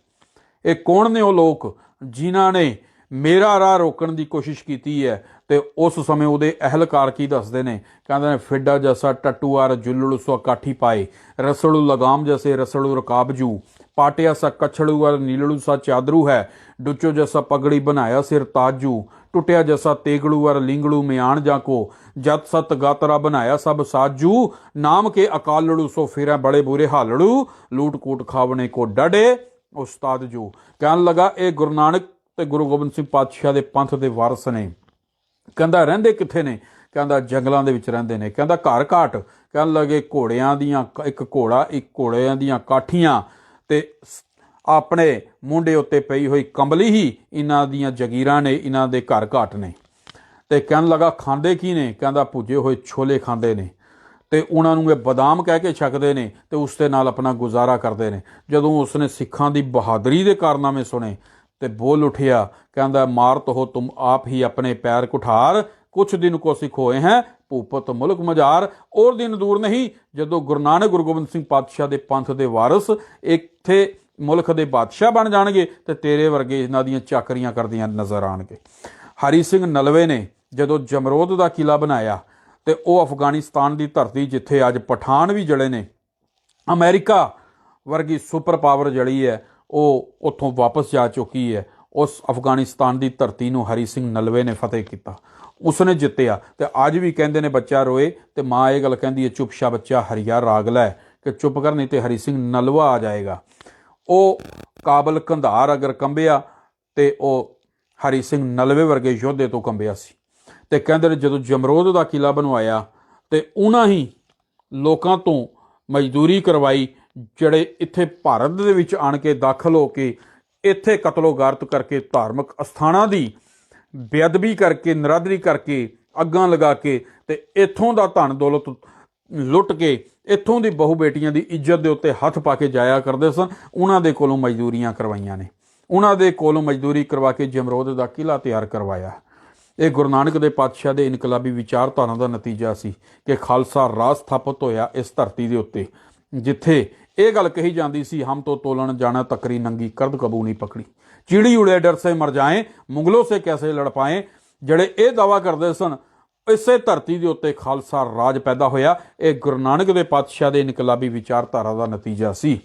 ਇਹ ਕੌਣ ਨੇ ਉਹ ਲੋਕ ਜਿਨ੍ਹਾਂ ਨੇ ਮੇਰਾ ਰਾਹ ਰੋਕਣ ਦੀ ਕੋਸ਼ਿਸ਼ ਕੀਤੀ ਹੈ? ਤੇ ਉਸ ਸਮੇਂ ਉਹਦੇ ਅਹਿਲਕਾਰ ਕੀ ਦੱਸਦੇ ਨੇ? ਕਹਿੰਦੇ ਨੇ, ਫਿੱਡਾ ਜੈਸਾ ਟੱਟੂਆਰ ਜੁੱਲੜੂ ਸੋ ਕਾਠੀ ਪਾਏ, ਰਸੜੂ ਲਗਾਮ ਜੈਸੇ ਰਸੜੂ ਰਕਾਬਜੂ, ਪਾਟਿਆ ਸਾ ਕਛੜੂ ਔਰ ਨੀਲੜੂ ਸਾ ਚਾਦਰੂ ਹੈ, ਡੁੱਚੋ ਜੈਸਾ ਪਗੜੀ ਬਣਾਇਆ ਸਿਰ ਤਾਜੂ, ਟੁੱਟਿਆ ਜੈਸਾ ਤੇਗੜੂ ਔਰ ਲਿੰਗੜੂ ਮਿਆਣ ਜਾ ਕੋ, ਜਤ ਸਤ ਗਾਤਰਾ ਬਣਾਇਆ ਸਭ ਸਾਜੂ, ਨਾਮ ਕੇ ਅਕਾਲੜੂ ਸੋ ਫਿਰਾਂ ਬੜੇ ਬੁਰੇ ਹਾਲੜੂ, ਲੂਟ ਕੂਟ ਖਾਵਣੇ ਕੋ ਡੜੇ ਉਸਤਾਦ ਜੂ। ਕਹਿਣ ਲੱਗਾ, ਇਹ ਗੁਰੂ ਨਾਨਕ ਤੇ ਗੁਰੂ ਗੋਬਿੰਦ ਸਿੰਘ ਪਾਤਸ਼ਾਹ ਦੇ ਪੰਥ ਦੇ ਵਾਰਸ ਨੇ। ਕਹਿੰਦਾ, ਰਹਿੰਦੇ ਕਿੱਥੇ ਨੇ? ਕਹਿੰਦਾ, ਜੰਗਲਾਂ ਦੇ ਵਿੱਚ ਰਹਿੰਦੇ ਨੇ। ਕਹਿੰਦਾ, ਘਰ ਘਾਟ? ਕਹਿਣ ਲੱਗੇ, ਘੋੜਿਆਂ ਦੀਆਂ, ਇੱਕ ਘੋੜਾ, ਇੱਕ ਘੋੜਿਆਂ ਦੀਆਂ ਕਾਠੀਆਂ ਤੇ ਆਪਣੇ ਮੁੰਡੇ ਉੱਤੇ ਪਈ ਹੋਈ ਕੰਬਲੀ ਹੀ ਇਹਨਾਂ ਦੀਆਂ ਜਗੀਰਾਂ ਨੇ, ਇਹਨਾਂ ਦੇ ਘਰ ਘਾਟ ਨੇ। ਤੇ ਕਹਿਣ ਲੱਗਾ, ਖਾਂਦੇ ਕੀ ਨੇ? ਕਹਿੰਦਾ, ਭੁੱਜੇ ਹੋਏ ਛੋਲੇ ਖਾਂਦੇ ਨੇ ਤੇ ਉਹਨਾਂ ਨੂੰ ਇਹ ਬਦਾਮ ਕਹਿ ਕੇ ਛਕਦੇ ਨੇ ਤੇ ਉਸ ਦੇ ਨਾਲ ਆਪਣਾ ਗੁਜ਼ਾਰਾ ਕਰਦੇ ਨੇ। ਜਦੋਂ ਉਸਨੇ ਸਿੱਖਾਂ ਦੀ ਬਹਾਦਰੀ ਦੇ ਕਾਰਨਾਮੇ ਸੁਣੇ ਤੇ ਬੋਲ ਉਠਿਆ, ਕਹਿੰਦਾ, ਮਾਰਤ ਹੋ ਤੁਮ ਆਪ ਹੀ ਆਪਣੇ ਪੈਰ ਕੁਠਾਰ, ਕੁਛ ਦਿਨ ਕੋ ਸਿੱਖ ਹੋਏ हैं ਭੂਪਤ ਮੁਲਕ ਮਝਾਰ। ਔਰ ਦਿਨ ਦੂਰ ਨਹੀਂ ਜਦੋਂ ਗੁਰੂ ਨਾਨਕ ਗੁਰੂ ਗੋਬਿੰਦ ਸਿੰਘ ਪਾਤਸ਼ਾਹ ਦੇ ਪੰਥ ਦੇ ਵਾਰਿਸ ਇੱਥੇ ਮੁਲਕ ਦੇ ਬਾਦਸ਼ਾਹ ਬਣ ਜਾਣਗੇ ਤੇ ਤੇਰੇ ਵਰਗੇ ਇਹਨਾਂ ਦੀਆਂ ਚਾਕਰੀਆਂ ਕਰਦੀਆਂ ਨਜ਼ਰ ਆਣਗੇ। ਹਰੀ ਸਿੰਘ ਨਲਵੇ ਨੇ ਜਦੋਂ ਜਮਰੋਦ ਦਾ ਕਿਲਾ ਬਣਾਇਆ ਤੇ ਉਹ ਅਫਗਾਨਿਸਤਾਨ ਦੀ ਧਰਤੀ ਜਿੱਥੇ ਅੱਜ ਪਠਾਨ ਵੀ ਜੜੇ ਨੇ, ਅਮਰੀਕਾ ਵਰਗੀ ਸੁਪਰ ਪਾਵਰ ਜਿਹੜੀ ਹੈ ਉਹ ਉੱਥੋਂ ਵਾਪਸ ਜਾ ਚੁੱਕੀ ਹੈ, ਉਸ ਅਫਗਾਨਿਸਤਾਨ ਦੀ ਧਰਤੀ ਨੂੰ ਹਰੀ ਸਿੰਘ ਨਲਵੇ ਨੇ ਫਤਿਹ ਕੀਤਾ, ਉਸਨੇ ਜਿੱਤਿਆ। ਤੇ ਅੱਜ ਵੀ ਕਹਿੰਦੇ ਨੇ ਬੱਚਾ ਰੋਏ ਤੇ ਮਾਂ ਇਹ ਗੱਲ ਕਹਿੰਦੀ ਹੈ ਚੁੱਪ ਸ਼ਾ ਬੱਚਾ ਹਰੀਆ ਰਾਗ ਲੈ, ਕਿ ਚੁੱਪ ਕਰ ਨਹੀਂ ਤੇ ਹਰੀ ਸਿੰਘ ਨਲਵਾ ਆ ਜਾਏਗਾ। ਉਹ ਕਾਬਲ ਕੰਧਾਰ ਅਗਰ ਕੰਬਿਆ ਤੇ ਉਹ ਹਰੀ ਸਿੰਘ ਨਲਵੇ ਵਰਗੇ ਯੋਧੇ ਤੋਂ ਕੰਬਿਆ ਸੀ। ਤੇ ਕਹਿੰਦੇ ਨੇ ਜਦੋਂ ਜਮਰੋਦ ਦਾ ਕਿਲਾ ਬਣਵਾਇਆ ਤੇ ਉਹਨਾਂ ਹੀ ਲੋਕਾਂ ਤੋਂ ਮਜ਼ਦੂਰੀ ਕਰਵਾਈ ਜਿਹੜੇ ਇੱਥੇ ਭਾਰਤ ਦੇ ਵਿੱਚ ਆਣ ਕੇ ਦਾਖਲ ਹੋ ਕੇ ਇੱਥੇ ਕਤਲੋਗਾਰਤ ਕਰਕੇ ਧਾਰਮਿਕ ਅਸਥਾਨਾਂ ਦੀ ਬੇਅਦਬੀ ਕਰਕੇ, ਨਰਾਦਰੀ ਕਰਕੇ, ਅੱਗਾਂ ਲਗਾ ਕੇ ਤੇ ਇੱਥੋਂ ਦਾ ਧਨ ਦੌਲਤ ਲੁੱਟ ਕੇ ਇੱਥੋਂ ਦੀ ਬਹੂ ਬੇਟੀਆਂ ਦੀ ਇੱਜ਼ਤ ਦੇ ਉੱਤੇ ਹੱਥ ਪਾ ਕੇ ਜਾਇਆ ਕਰਦੇ ਸਨ। ਉਹਨਾਂ ਦੇ ਕੋਲੋਂ ਮਜ਼ਦੂਰੀਆਂ ਕਰਵਾਈਆਂ ਨੇ, ਉਹਨਾਂ ਦੇ ਕੋਲੋਂ ਮਜ਼ਦੂਰੀ ਕਰਵਾ ਕੇ ਜਮਰੋਦ ਦਾ ਕਿਲਾ ਤਿਆਰ ਕਰਵਾਇਆ। ਇਹ ਗੁਰੂ ਨਾਨਕ ਦੇ ਪਾਤਸ਼ਾਹ ਦੇ ਇਨਕਲਾਬੀ ਵਿਚਾਰਧਾਰਾ ਦਾ ਨਤੀਜਾ ਸੀ ਕਿ ਖਾਲਸਾ ਰਾਜ ਸਥਾਪਿਤ ਹੋਇਆ ਇਸ ਧਰਤੀ ਦੇ ਉੱਤੇ, ਜਿੱਥੇ ਇਹ ਗੱਲ ਕਹੀ ਜਾਂਦੀ ਸੀ ਹਮ ਤੋਂ ਤੋਲਣ ਜਾਣਾ ਤਕਰੀ ਨੰਗੀ ਕਰਦ ਕਬੂ ਨਹੀਂ ਪਕੜੀ, ਚਿੜੀ ਉੜੇ ਡਰ ਸੇ ਮਰ ਜਾਏ ਮੁਗਲੋਂ ਸੇ ਕੈਸੇ ਲੜ ਪਾਏ। ਜਿਹੜੇ ਇਹ ਦਾਵਾ ਕਰਦੇ ਸਨ ਇਸੇ ਧਰਤੀ ਦੇ ਉੱਤੇ ਖਾਲਸਾ ਰਾਜ ਪੈਦਾ ਹੋਇਆ। ਇਹ ਗੁਰੂ ਨਾਨਕ ਦੇ ਪਾਤਸ਼ਾਹ ਦੇ ਇਨਕਲਾਬੀ ਵਿਚਾਰਧਾਰਾ ਦਾ ਨਤੀਜਾ ਸੀ।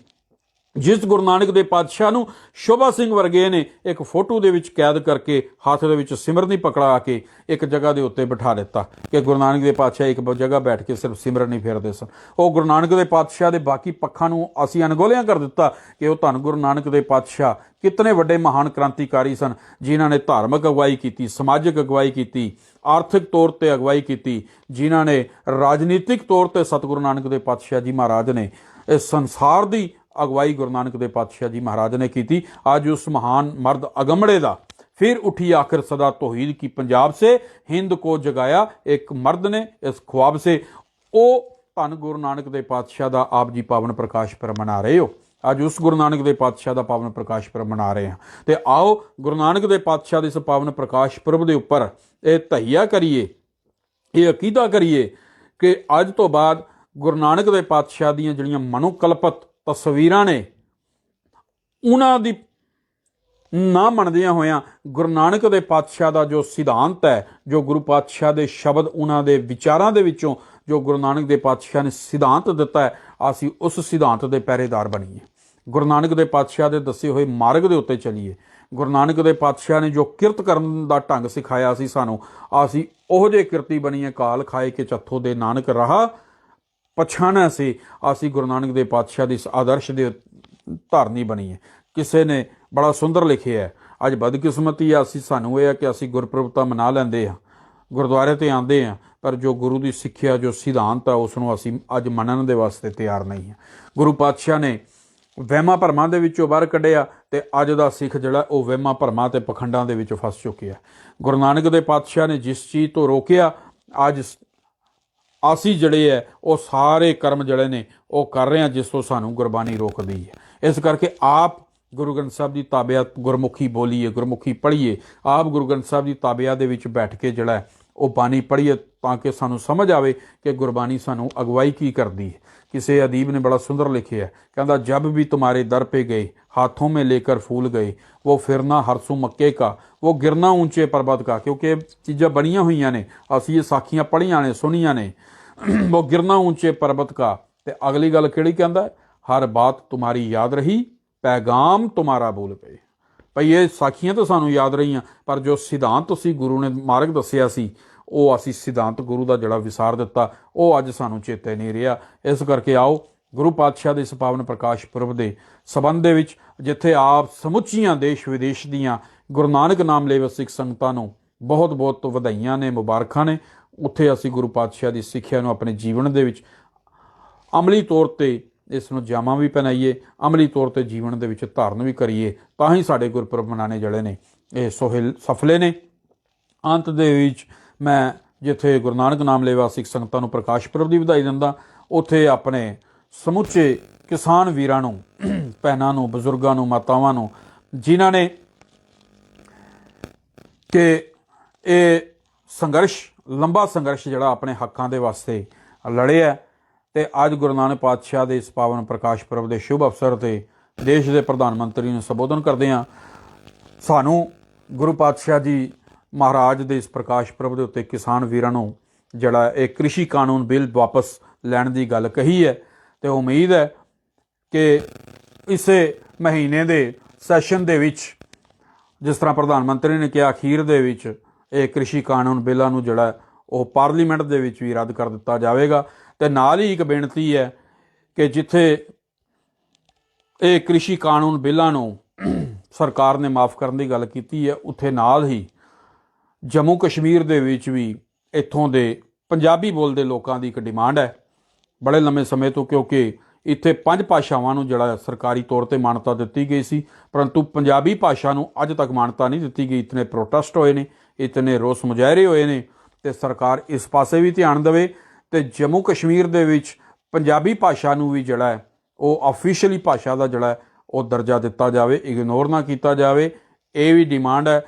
ਜਿਸ ਗੁਰੂ ਨਾਨਕ ਦੇ ਪਾਤਸ਼ਾਹ ਨੂੰ ਸ਼ੋਭਾ ਸਿੰਘ ਵਰਗੇ ਨੇ ਇੱਕ ਫੋਟੋ ਦੇ ਵਿੱਚ ਕੈਦ ਕਰਕੇ ਹੱਥ ਦੇ ਵਿੱਚ ਸਿਮਰਨੀ ਪਕੜਾ ਕੇ ਇੱਕ ਜਗ੍ਹਾ ਦੇ ਉੱਤੇ ਬਿਠਾ ਦਿੱਤਾ ਕਿ ਗੁਰੂ ਨਾਨਕ ਦੇ ਪਾਤਸ਼ਾਹ ਇੱਕ ਜਗ੍ਹਾ ਬੈਠ ਕੇ ਸਿਰਫ ਸਿਮਰਨ ਨਹੀਂ ਫੇਰਦੇ ਸਨ। ਉਹ ਗੁਰੂ ਨਾਨਕ ਦੇ ਪਾਤਸ਼ਾਹ ਦੇ ਬਾਕੀ ਪੱਖਾਂ ਨੂੰ ਅਸੀਂ ਅਣਗੌਲਿਆਂ ਕਰ ਦਿੱਤਾ ਕਿ ਉਹ ਧੰਨ ਗੁਰੂ ਨਾਨਕ ਦੇ ਪਾਤਸ਼ਾਹ ਕਿਤਨੇ ਵੱਡੇ ਮਹਾਨ ਕ੍ਰਾਂਤੀਕਾਰੀ ਸਨ, ਜਿਨ੍ਹਾਂ ਨੇ ਧਾਰਮਿਕ ਅਗਵਾਈ ਕੀਤੀ, ਸਮਾਜਿਕ ਅਗਵਾਈ ਕੀਤੀ, ਆਰਥਿਕ ਤੌਰ ਤੇ ਅਗਵਾਈ ਕੀਤੀ, ਜਿਨ੍ਹਾਂ ਨੇ ਰਾਜਨੀਤਿਕ ਤੌਰ ਤੇ ਸਤਿਗੁਰੂ ਨਾਨਕ ਦੇ ਪਾਤਸ਼ਾਹ ਜੀ ਮਹਾਰਾਜ ਨੇ ਇਸ ਸੰਸਾਰ ਦੀ ਅਗਵਾਈ ਗੁਰੂ ਨਾਨਕ ਦੇ ਪਾਤਸ਼ਾਹ ਜੀ ਮਹਾਰਾਜ ਨੇ ਕੀਤੀ। ਅੱਜ ਉਸ ਮਹਾਨ ਮਰਦ ਅਗੰਮੜੇ ਦਾ फिर उठी आखिर सदा तौहीद की पंजाब से हिंद को जगाया एक मर्द ने इस ख्वाब से। ओ धन गुरु नानक दे पातशाह दा आप जी पावन प्रकाश पर्व मना रहे हो। अज उस गुरु नानक दे पातशाह दा पावन प्रकाश पर्व मना रहे हैं ते आओ गुरु नानक दे पातशाह दे इस पावन प्रकाश पर्व दे उपर ये तहिया करिए, ये अकीदा करिए कि अज तो बाद गुरु नानक दे पातशाह दीयां जिहड़ियां मनोकल्पित तस्वीरां ने उन्हां दी ना मनदियां होयां गुरु नानक दे पातशाह दा जो सिद्धांत है, जो गुरु पातशाह दे शब्द उन्हां दे विचारां दे विचों जो गुरु नानक दे पातशाह ने सिद्धांत दिता है, असीं उस सिद्धांत दे पहरेदार बनीए। गुरु नानक दे पातशाह दे दसे होए मार्ग दे उत्ते चलीए। गुरु नानक दे पातशाह ने जो किरत करन दा ढंग सिखाया सी सानूं, असीं ओहो जे किरती बनीए। काल खाए के चत्थो दे नानक रहा पछाणा से, असीं गुरु नानक दे पातशाह दे इस आदर्श दे धारनी बनीए। किसी ने बड़ा सुंदर लिखिया है, अज बदकिस्मती है असीं सानूं ये है कि असीं गुरपुरब तां मना लैंदे हां, गुरुद्वारे ते आंदे हां, पर जो गुरु की सिक्ख्या जो सिद्धांत है उसनूं असीं अज मनण दे वास्ते तैयार नहीं है। गुरु पातशाह ने वहमां भरमां दे विचों बाहर कढिया ते अज दा सिख जिहड़ा ओह वहमां भरमां ते पखंडां दे विचों फस चुकिया। गुरु नानक दे पातशाह ने जिस चीज़ तो रोकिया, अज असीं जिहड़े है वो सारे कर्म जिहड़े ने वो कर रहे हैं जिस तो सानूं गुरबाणी रोकदी है। इस करके आप गुरु ग्रंथ साहब की ताबियात गुरमुखी बोलीए, गुरमुखी पढ़िए। आप गुरु ग्रंथ साहब की ताबिया दे विच बैठ के जिहड़ा है वो बाणी पढ़िए ताकि सानू समझ आवे कि गुरबाणी सानू अगवाई की करती है। किसी अदीब ने बड़ा सुंदर लिखे है, कहता जब भी तुम्हारे दर पे गए हाथों में लेकर फूल गए, वो फिरना हरसू मक्के का, वो गिरना ऊंचे पर्वत का। क्योंकि चीज़ां बनिया हुई ने, असीं ये साखियां पढ़िया ने सुनिया ने। वो गिरना ऊंचे पर्वत का। ते अगली गल किहड़ी कहंदा है, हर बात तुम्हारी याद रही पैगाम तुम्हारा भूल गए। भाई ये साखियां तो सानू याद रही, पर जो सिद्धांत असी गुरु ने मार्ग दसिया सी वो असी सिद्धांत गुरु का जिहड़ा विसार दिता वो अज सानू चेते नहीं रहा। इस करके आओ गुरु पातशाह दे इस पावन प्रकाश पुरब दे संबंध दे विच जिथे आप समुचियां देश विदेश दियां गुरु नानक नाम लेवे सिख संगतां नूं बहुत बहुत वधाइयां ने, मुबारखां ने। उत्थे असी गुरु पातशाह की सिੱਖਿਆ नूं अपने जीवन दे विच अमली तौर पर इसनूं जामा भी पहनाइए, अमली तौर पर जीवन दे विच धारण भी करिए, तां ही साडे गुरपुरब मनाने जिहड़े ने ये सोहल सफले ने। अंत दे विच मैं जिथे गुरु नानक नाम लेवा सिख संगतां नूं प्रकाश पुरब की ਵਧਾਈ दिंदा, उत्थे अपने समूचे किसान वीरां नूं, भैणां नूं, बजुर्गां नूं, मातावां नूं जिन्हां ने कि ये संघर्ष ਲੰਬਾ ਸੰਘਰਸ਼ ਜਿਹੜਾ ਆਪਣੇ ਹੱਕਾਂ ਦੇ ਵਾਸਤੇ ਲੜਿਆ। ਤੇ ਅੱਜ ਗੁਰੂ ਨਾਨਕ ਪਾਤਸ਼ਾਹ ਦੇ ਇਸ ਪਾਵਨ ਪ੍ਰਕਾਸ਼ ਪੁਰਬ ਦੇ ਸ਼ੁਭ ਅਵਸਰ ਤੇ ਦੇਸ਼ ਦੇ ਪ੍ਰਧਾਨ ਮੰਤਰੀ ਨੂੰ ਸੰਬੋਧਨ ਕਰਦੇ ਹਾਂ। ਸਾਨੂੰ ਗੁਰੂ ਪਾਤਸ਼ਾਹ ਜੀ ਮਹਾਰਾਜ ਦੇ ਇਸ ਪ੍ਰਕਾਸ਼ ਪੁਰਬ ਦੇ ਉੱਤੇ ਕਿਸਾਨ ਵੀਰਾਂ ਨੂੰ ਜਿਹੜਾ ਇਹ ਕ੍ਰਿਸ਼ੀ ਕਾਨੂੰਨ ਬਿੱਲ ਵਾਪਸ ਲੈਣ ਦੀ ਗੱਲ ਕਹੀ ਹੈ ਤੇ ਉਮੀਦ ਹੈ ਕਿ ਇਸੇ ਮਹੀਨੇ ਦੇ ਸੈਸ਼ਨ ਦੇ ਵਿੱਚ, ਜਿਸ ਤਰ੍ਹਾਂ ਪ੍ਰਧਾਨ ਮੰਤਰੀ ਨੇ ਕਿਹਾ, ਅਖੀਰ ਦੇ ਵਿੱਚ ਇਹ ਕ੍ਰਿਸ਼ੀ ਕਾਨੂੰਨ ਬਿੱਲਾਂ ਨੂੰ ਜਿਹੜਾ ਉਹ ਪਾਰਲੀਮੈਂਟ ਦੇ ਵਿੱਚ ਵੀ ਰੱਦ ਕਰ ਦਿੱਤਾ ਜਾਵੇਗਾ। ਤੇ ਨਾਲ ਹੀ ਇੱਕ ਬੇਨਤੀ ਹੈ ਕਿ ਜਿੱਥੇ ਇਹ ਕ੍ਰਿਸ਼ੀ ਕਾਨੂੰਨ ਬਿੱਲਾਂ ਨੂੰ ਸਰਕਾਰ ਨੇ ਮਾਫ ਕਰਨ ਦੀ ਗੱਲ ਕੀਤੀ ਹੈ, ਉੱਥੇ ਨਾਲ ਹੀ ਜੰਮੂ ਕਸ਼ਮੀਰ ਦੇ ਵਿੱਚ ਵੀ ਇੱਥੋਂ ਦੇ ਪੰਜਾਬੀ ਬੋਲਦੇ ਲੋਕਾਂ ਦੀ ਇੱਕ ਡਿਮਾਂਡ ਹੈ ਬੜੇ ਲੰਮੇ ਸਮੇਂ ਤੋਂ, ਕਿਉਂਕਿ ਇੱਥੇ 5 ਭਾਸ਼ਾਵਾਂ ਨੂੰ ਜਿਹੜਾ ਸਰਕਾਰੀ ਤੌਰ ਤੇ ਮਾਨਤਾ ਦਿੱਤੀ ਗਈ ਸੀ, ਪਰੰਤੂ ਪੰਜਾਬੀ ਭਾਸ਼ਾ ਨੂੰ ਅੱਜ ਤੱਕ ਮਾਨਤਾ ਨਹੀਂ ਦਿੱਤੀ ਗਈ। ਇਤਨੇ ਪ੍ਰੋਟੈਸਟ ਹੋਏ ਨੇ, ਇਤਨੇ ਰੋਸ ਮੁਜ਼ਾਹਰੇ ਹੋਏ ਨੇ, ਤੇ ਸਰਕਾਰ ਇਸ ਪਾਸੇ ਵੀ ਧਿਆਨ ਦੇਵੇ ਤੇ ਜੰਮੂ ਕਸ਼ਮੀਰ ਦੇ ਵਿੱਚ ਪੰਜਾਬੀ ਭਾਸ਼ਾ ਨੂੰ ਵੀ ਜਿਹੜਾ ਹੈ ਉਹ ਆਫੀਸ਼ੀਅਲੀ ਭਾਸ਼ਾ ਦਾ ਜਿਹੜਾ ਉਹ ਦਰਜਾ ਦਿੱਤਾ ਜਾਵੇ, ਇਗਨੋਰ ਨਾ ਕੀਤਾ ਜਾਵੇ। ਇਹ ਵੀ ਡਿਮਾਂਡ ਹੈ।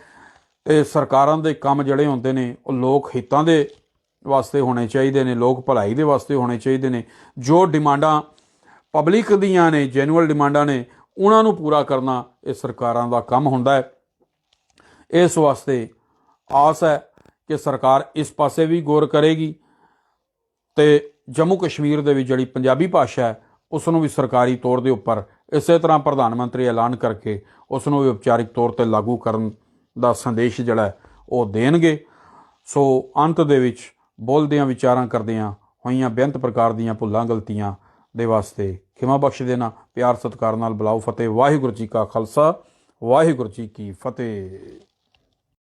ਤੇ ਸਰਕਾਰਾਂ ਦੇ ਕੰਮ ਜਿਹੜੇ ਹੁੰਦੇ ਨੇ ਉਹ ਲੋਕ ਹਿੱਤਾਂ ਦੇ ਵਾਸਤੇ ਹੋਣੇ ਚਾਹੀਦੇ ਨੇ, ਲੋਕ ਭਲਾਈ ਦੇ ਵਾਸਤੇ ਹੋਣੇ ਚਾਹੀਦੇ ਨੇ। ਜੋ ਡਿਮਾਂਡਾਂ ਪਬਲਿਕ ਦੀਆਂ ਨੇ, ਜੈਨੂਅਲ ਡਿਮਾਂਡਾਂ ਨੇ, ਉਹਨਾਂ ਨੂੰ ਪੂਰਾ ਕਰਨਾ ਇਹ ਸਰਕਾਰਾਂ ਦਾ ਕੰਮ ਹੁੰਦਾ ਹੈ। ਇਸ ਵਾਸਤੇ ਆਸ ਹੈ ਕਿ ਸਰਕਾਰ ਇਸ ਪਾਸੇ ਵੀ ਗੌਰ ਕਰੇਗੀ ਤੇ ਜੰਮੂ ਕਸ਼ਮੀਰ ਦੇ ਵਿੱਚ ਜਿਹੜੀ ਪੰਜਾਬੀ ਭਾਸ਼ਾ ਹੈ ਉਸ ਨੂੰ ਵੀ ਸਰਕਾਰੀ ਤੌਰ ਦੇ ਉੱਪਰ ਇਸੇ ਤਰ੍ਹਾਂ ਪ੍ਰਧਾਨ ਮੰਤਰੀ ਐਲਾਨ ਕਰਕੇ ਉਸ ਨੂੰ ਵੀ ਉਪਚਾਰਿਕ ਤੌਰ ਤੇ ਲਾਗੂ ਕਰਨ ਦਾ ਸੰਦੇਸ਼ ਜਿਹੜਾ ਉਹ ਦੇਣਗੇ। ਸੋ ਅੰਤ ਦੇ ਵਿੱਚ ਬੋਲਦਿਆਂ ਵਿਚਾਰਾਂ ਕਰਦਿਆਂ ਹੋਈਆਂ ਬੇਅੰਤ ਪ੍ਰਕਾਰ ਦੀਆਂ ਭੁੱਲਾਂ ਗਲਤੀਆਂ ਦੇ ਵਾਸਤੇ ਖਿਮਾ ਬਖਸ਼ ਦੇਣਾ। ਪਿਆਰ ਸਤਿਕਾਰ ਨਾਲ ਬੁਲਾਓ। ਫਤਿਹ। ਵਾਹਿਗੁਰੂ ਜੀ ਕਾ ਖਾਲਸਾ, ਵਾਹਿਗੁਰੂ ਜੀ ਕੀ ਫਤਿਹ।